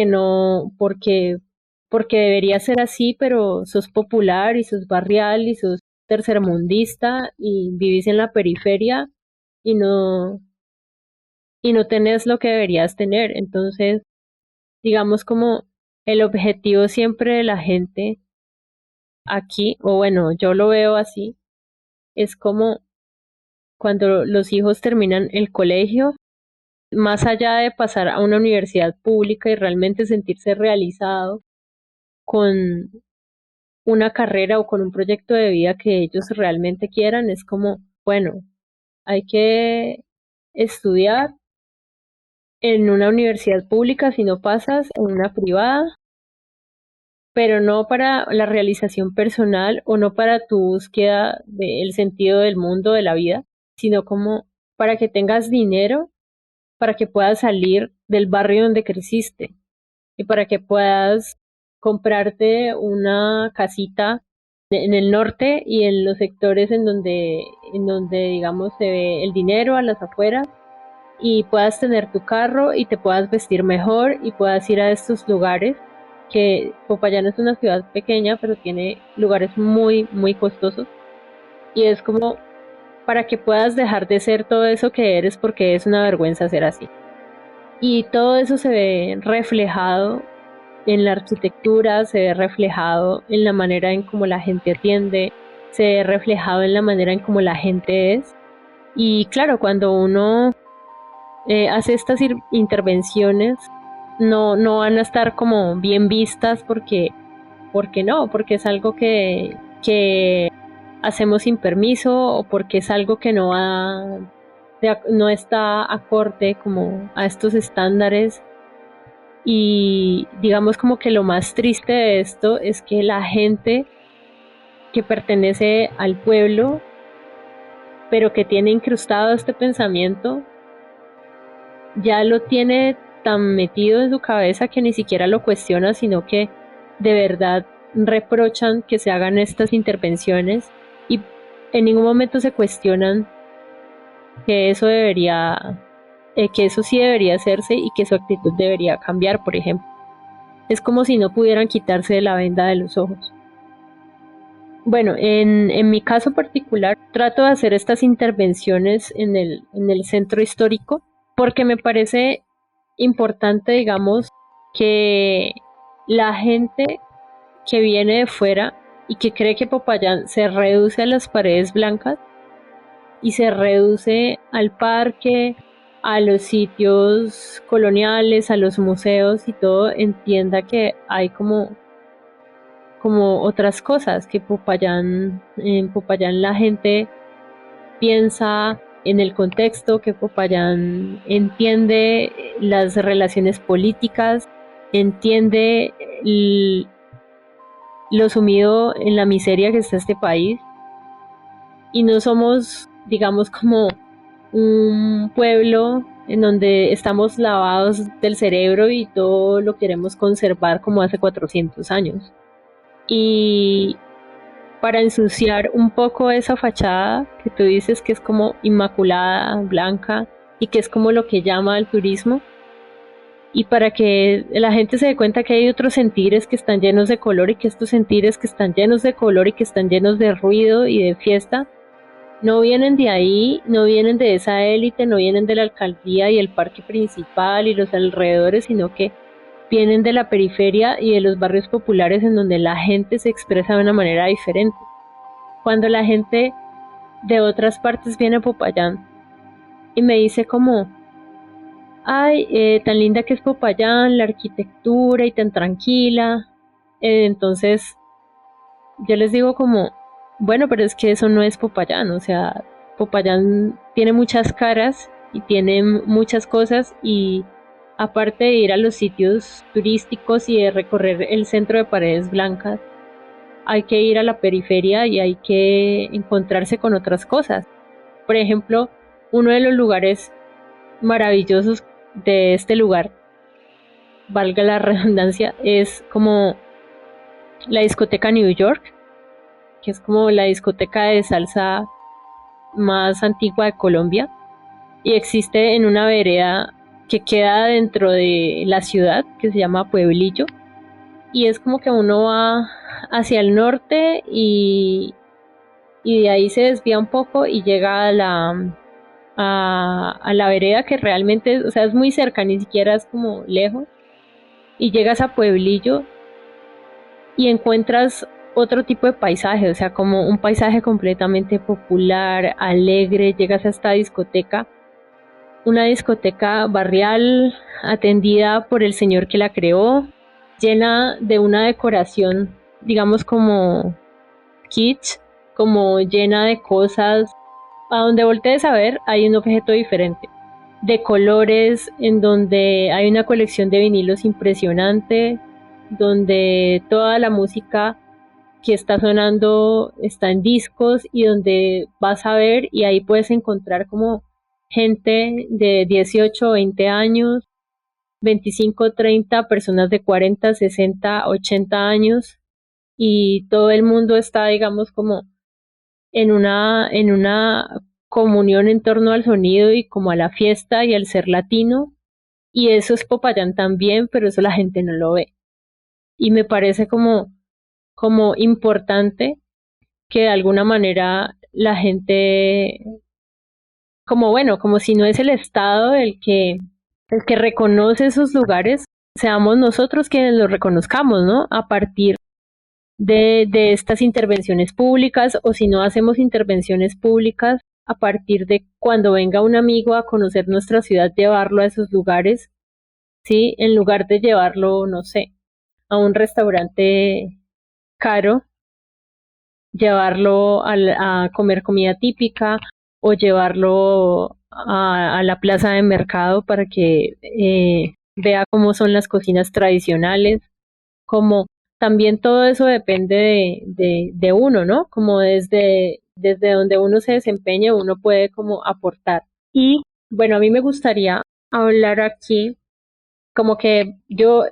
no, porque debería ser así, pero sos popular y sos barrial y sos tercermundista y vivís en la periferia y y no tenés lo que deberías tener. Entonces, digamos como el objetivo siempre de la gente aquí, o bueno, yo lo veo así, es como cuando los hijos terminan el colegio, más allá de pasar a una universidad pública y realmente sentirse realizado con una carrera o con un proyecto de vida que ellos realmente quieran, es como, bueno, hay que estudiar en una universidad pública si no pasas, en una privada, pero no para la realización personal o no para tu búsqueda del sentido del mundo, de la vida, sino como para que tengas dinero, para que puedas salir del barrio donde creciste y para que puedas comprarte una casita en el norte y en los sectores en donde digamos se ve el dinero a las afueras y puedas tener tu carro y te puedas vestir mejor y puedas ir a estos lugares, que Popayán es una ciudad pequeña pero tiene lugares muy muy costosos y es como para que puedas dejar de ser todo eso que eres porque es una vergüenza ser así. Y todo eso se ve reflejado en la arquitectura, se ve reflejado en la manera en cómo la gente atiende, se ve reflejado en la manera en cómo la gente es. Y claro, cuando uno hace estas intervenciones, no van a estar como bien vistas porque no, porque es algo que hacemos sin permiso o porque es algo que no está acorde como a estos estándares. Y digamos como que lo más triste de esto es que la gente que pertenece al pueblo, pero que tiene incrustado este pensamiento, ya lo tiene tan metido en su cabeza que ni siquiera lo cuestiona, sino que de verdad reprochan que se hagan estas intervenciones y en ningún momento se cuestionan que que eso sí debería hacerse y que su actitud debería cambiar, por ejemplo. Es como si no pudieran quitarse la venda de los ojos. Bueno, en mi caso particular, trato de hacer estas intervenciones en el centro histórico porque me parece importante, digamos, que la gente que viene de fuera y que cree que Popayán se reduce a las paredes blancas y se reduce al parque, a los sitios coloniales, a los museos y todo, entienda que hay como otras cosas, que en Popayán la gente piensa en el contexto, que Popayán entiende las relaciones políticas, entiende lo sumido en la miseria que está este país y no somos, digamos, como un pueblo en donde estamos lavados del cerebro y todo lo queremos conservar como hace 400 años. Y para ensuciar un poco esa fachada que tú dices que es como inmaculada, blanca y que es como lo que llama al turismo, y para que la gente se dé cuenta que hay otros sentires que están llenos de color y que estos sentires que están llenos de color y que están llenos de ruido y de fiesta no vienen de ahí, no vienen de esa élite, no vienen de la alcaldía y el parque principal y los alrededores, sino que vienen de la periferia y de los barrios populares en donde la gente se expresa de una manera diferente. Cuando la gente de otras partes viene a Popayán y me dice como, ay, tan linda que es Popayán, la arquitectura y tan tranquila, entonces yo les digo como, bueno, pero es que eso no es Popayán, o sea, Popayán tiene muchas caras y tiene muchas cosas y aparte de ir a los sitios turísticos y de recorrer el centro de Paredes Blancas, hay que ir a la periferia y hay que encontrarse con otras cosas. Por ejemplo, uno de los lugares maravillosos de este lugar, valga la redundancia, es como la discoteca New York, que es como la discoteca de salsa más antigua de Colombia y existe en una vereda que queda dentro de la ciudad que se llama Pueblillo y es como que uno va hacia el norte y de ahí se desvía un poco y llega a la vereda que realmente, o sea, es muy cerca, ni siquiera es como lejos, y llegas a Pueblillo y encuentras otro tipo de paisaje, o sea, como un paisaje completamente popular, alegre, llegas a esta discoteca, una discoteca barrial atendida por el señor que la creó, llena de una decoración, digamos como kitsch, como llena de cosas. A donde voltees a ver hay un objeto diferente, de colores, en donde hay una colección de vinilos impresionante, donde toda la música que está sonando está en discos y donde vas a ver y ahí puedes encontrar como gente de 18 20 años, 25 30 personas de 40 60 80 años y todo el mundo está, digamos, como en una comunión en torno al sonido y como a la fiesta y al ser latino. Y eso es Popayán también, pero eso la gente no lo ve. Y me parece como importante que de alguna manera la gente, como bueno, como si no es el Estado el que reconoce esos lugares, seamos nosotros quienes los reconozcamos, ¿no? A partir de estas intervenciones públicas, o si no hacemos intervenciones públicas, a partir de cuando venga un amigo a conocer nuestra ciudad, llevarlo a esos lugares, ¿sí? En lugar de llevarlo, no sé, a un restaurante caro, llevarlo a comer comida típica o llevarlo a la plaza de mercado para que vea cómo son las cocinas tradicionales, como también todo eso depende de uno, ¿no? Como desde donde uno se desempeña, uno puede como aportar. Y bueno, a mí me gustaría hablar aquí, como que yo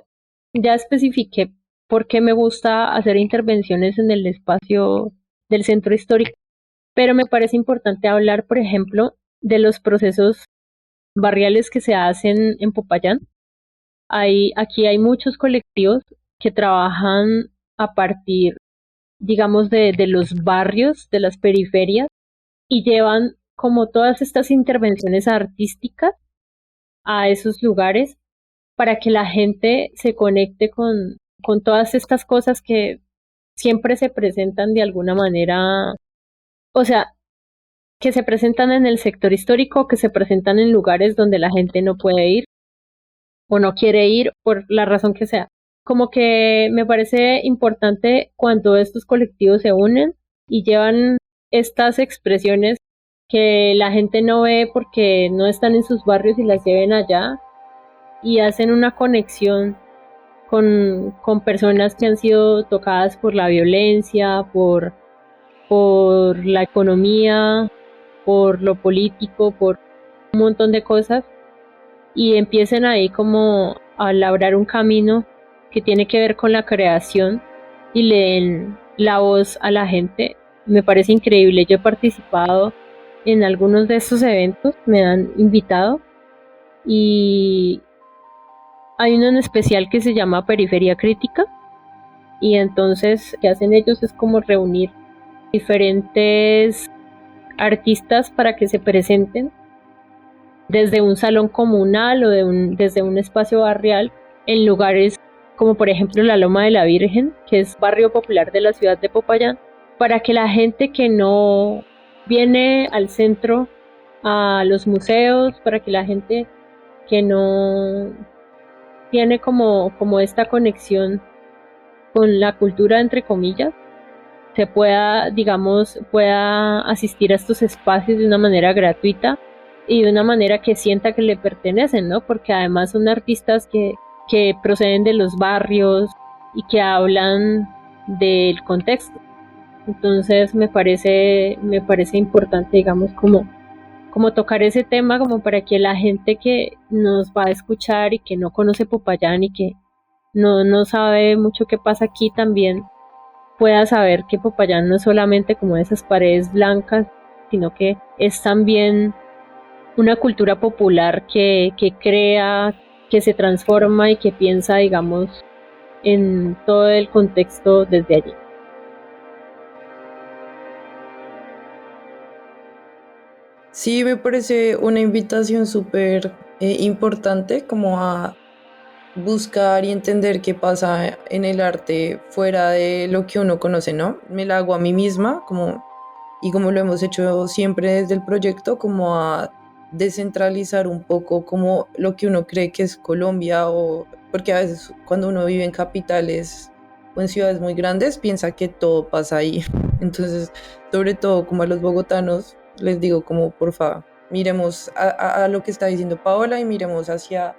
ya especifiqué por qué me gusta hacer intervenciones en el espacio del centro histórico, pero me parece importante hablar, por ejemplo, de los procesos barriales que se hacen en Popayán. Aquí hay muchos colectivos que trabajan a partir, digamos, de los barrios, de las periferias, y llevan como todas estas intervenciones artísticas a esos lugares para que la gente se conecte con todas estas cosas que siempre se presentan de alguna manera, o sea, que se presentan en el sector histórico, que se presentan en lugares donde la gente no puede ir o no quiere ir por la razón que sea. Como que me parece importante cuando estos colectivos se unen y llevan estas expresiones que la gente no ve porque no están en sus barrios y las lleven allá y hacen una conexión con personas que han sido tocadas por la violencia, por la economía, por lo político, por un montón de cosas y empiecen ahí como a labrar un camino que tiene que ver con la creación y le den la voz a la gente. Me parece increíble. Yo he participado en algunos de estos eventos, me han invitado y hay uno en especial que se llama Periferia Crítica y entonces lo que hacen ellos es como reunir diferentes artistas para que se presenten desde un salón comunal o desde un espacio barrial en lugares como por ejemplo la Loma de la Virgen, que es barrio popular de la ciudad de Popayán, para que la gente que no viene al centro a los museos, para que la gente que no tiene como esta conexión con la cultura, entre comillas, se pueda, digamos, pueda asistir a estos espacios de una manera gratuita y de una manera que sienta que le pertenecen, ¿no? Porque además son artistas que proceden de los barrios y que hablan del contexto. Entonces me parece importante, digamos, como tocar ese tema como para que la gente que nos va a escuchar y que no conoce Popayán y que no sabe mucho qué pasa aquí también pueda saber que Popayán no es solamente como esas paredes blancas, sino que es también una cultura popular que crea, que se transforma y que piensa, digamos, en todo el contexto desde allí.
Sí, me parece una invitación súper importante como a buscar y entender qué pasa en el arte fuera de lo que uno conoce, ¿no? Me la hago a mí misma, como, y como lo hemos hecho siempre desde el proyecto, como a descentralizar un poco como lo que uno cree que es Colombia, o porque a veces cuando uno vive en capitales o en ciudades muy grandes piensa que todo pasa ahí. Entonces, sobre todo como a los bogotanos, les digo como por favor, miremos a lo que está diciendo Paola y miremos hacia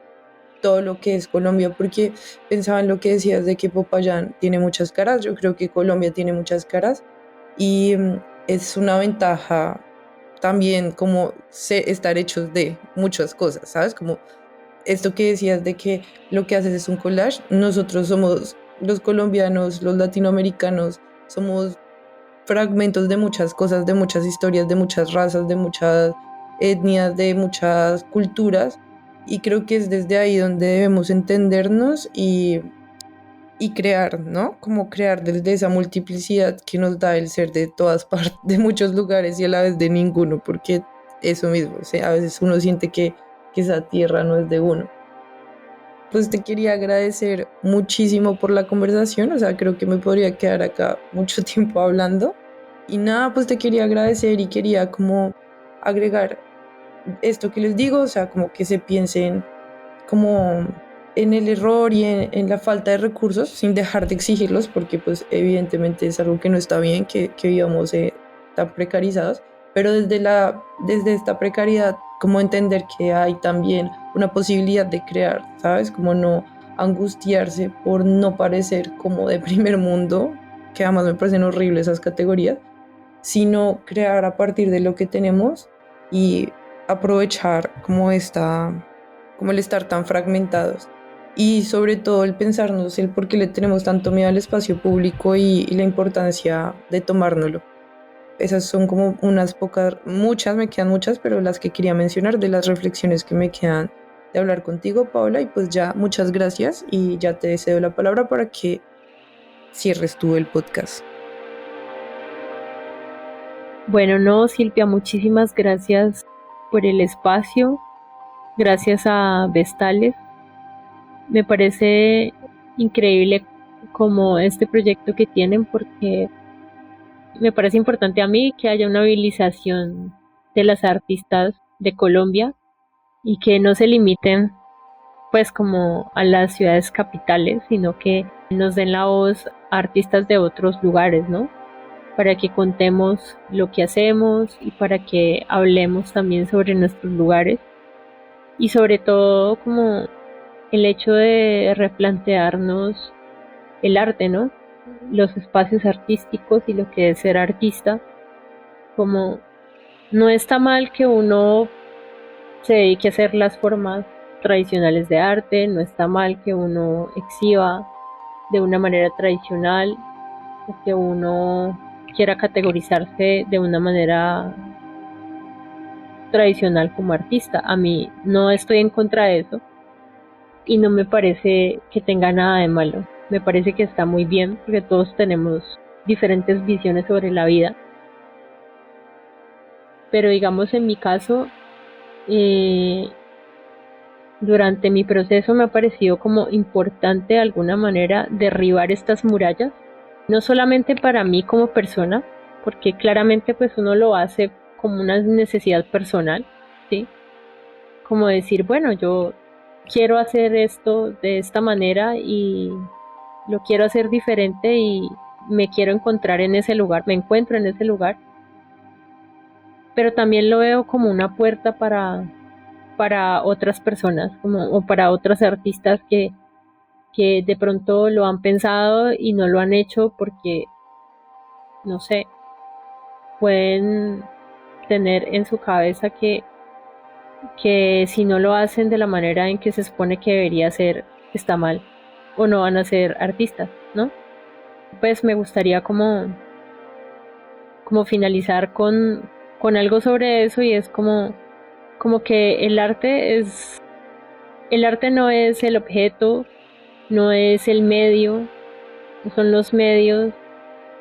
todo lo que es Colombia, porque pensaba en lo que decías de que Popayán tiene muchas caras, yo creo que Colombia tiene muchas caras y es una ventaja también como estar hechos de muchas cosas, ¿sabes? Como esto que decías de que lo que haces es un collage, nosotros somos los colombianos, los latinoamericanos, somos fragmentos de muchas cosas, de muchas historias, de muchas razas, de muchas etnias, de muchas culturas. Y creo que es desde ahí donde debemos entendernos y crear, ¿no? Como crear desde esa multiplicidad que nos da el ser de todas partes, de muchos lugares y a la vez de ninguno, porque eso mismo, o sea, a veces uno siente que esa tierra no es de uno. Pues te quería agradecer muchísimo por la conversación, o sea, creo que me podría quedar acá mucho tiempo hablando. Y nada, pues te quería agradecer y quería como agregar esto que les digo, o sea, como que se piensen como en el error y en la falta de recursos sin dejar de exigirlos, porque pues evidentemente es algo que no está bien, que vivamos tan precarizados, pero desde esta precariedad, como entender que hay también una posibilidad de crear, ¿sabes? Como no angustiarse por no parecer como de primer mundo, que además me parecen horribles esas categorías, sino crear a partir de lo que tenemos y aprovechar como el estar tan fragmentados. Y sobre todo el pensarnos el por qué le tenemos tanto miedo al espacio público y la importancia de tomárnoslo. Esas son como unas pocas, muchas, me quedan muchas, pero las que quería mencionar de las reflexiones que me quedan de hablar contigo, Paola, y pues ya muchas gracias y ya te cedo la palabra para que cierres tú el podcast.
Bueno, no, Silvia, muchísimas gracias por el espacio, gracias a Vestales. Me parece increíble como este proyecto que tienen porque me parece importante a mí que haya una movilización de las artistas de Colombia y que no se limiten pues como a las ciudades capitales, sino que nos den la voz a artistas de otros lugares, ¿no? Para que contemos lo que hacemos y para que hablemos también sobre nuestros lugares y sobre todo como el hecho de replantearnos el arte, ¿no? Los espacios artísticos y lo que es ser artista, como no está mal que uno se dedique a hacer las formas tradicionales de arte, no está mal que uno exhiba de una manera tradicional o que uno quiera categorizarse de una manera tradicional como artista. A mí no estoy en contra de eso y no me parece que tenga nada de malo. Me parece que está muy bien porque todos tenemos diferentes visiones sobre la vida. Pero digamos en mi caso, eh, durante mi proceso me ha parecido como importante de alguna manera derribar estas murallas, no solamente para mí como persona, porque claramente pues uno lo hace como una necesidad personal, ¿sí? Como decir, bueno, yo quiero hacer esto de esta manera y lo quiero hacer diferente y me quiero encontrar en ese lugar, me encuentro en ese lugar, pero también lo veo como una puerta para otras personas como, o para otras artistas que de pronto lo han pensado y no lo han hecho porque, no sé, pueden tener en su cabeza que si no lo hacen de la manera en que se supone que debería ser, está mal o no van a ser artistas, ¿no? Pues me gustaría como finalizar con algo sobre eso y es como que el arte no es el objeto, no es el medio, no son los medios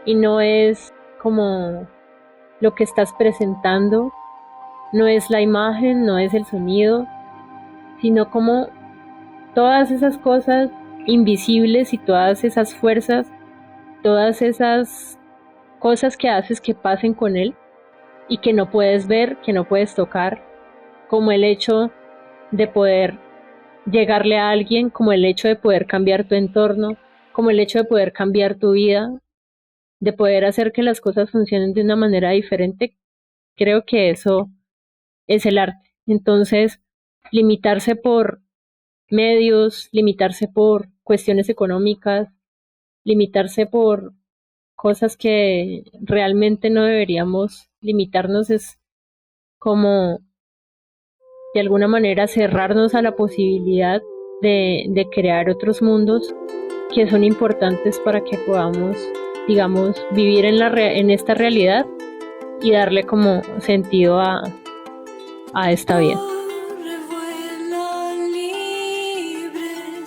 y no es como lo que estás presentando, no es la imagen, no es el sonido, sino como todas esas cosas invisibles y todas esas fuerzas, todas esas cosas que haces que pasen con él y que no puedes ver, que no puedes tocar, como el hecho de poder llegarle a alguien, como el hecho de poder cambiar tu entorno, como el hecho de poder cambiar tu vida, de poder hacer que las cosas funcionen de una manera diferente. Creo que eso es el arte. Entonces, limitarse por medios, limitarse por cuestiones económicas, limitarse por cosas que realmente no deberíamos limitarnos es como de alguna manera cerrarnos a la posibilidad de crear otros mundos que son importantes para que podamos, digamos, vivir en esta realidad y darle como sentido a esta vida.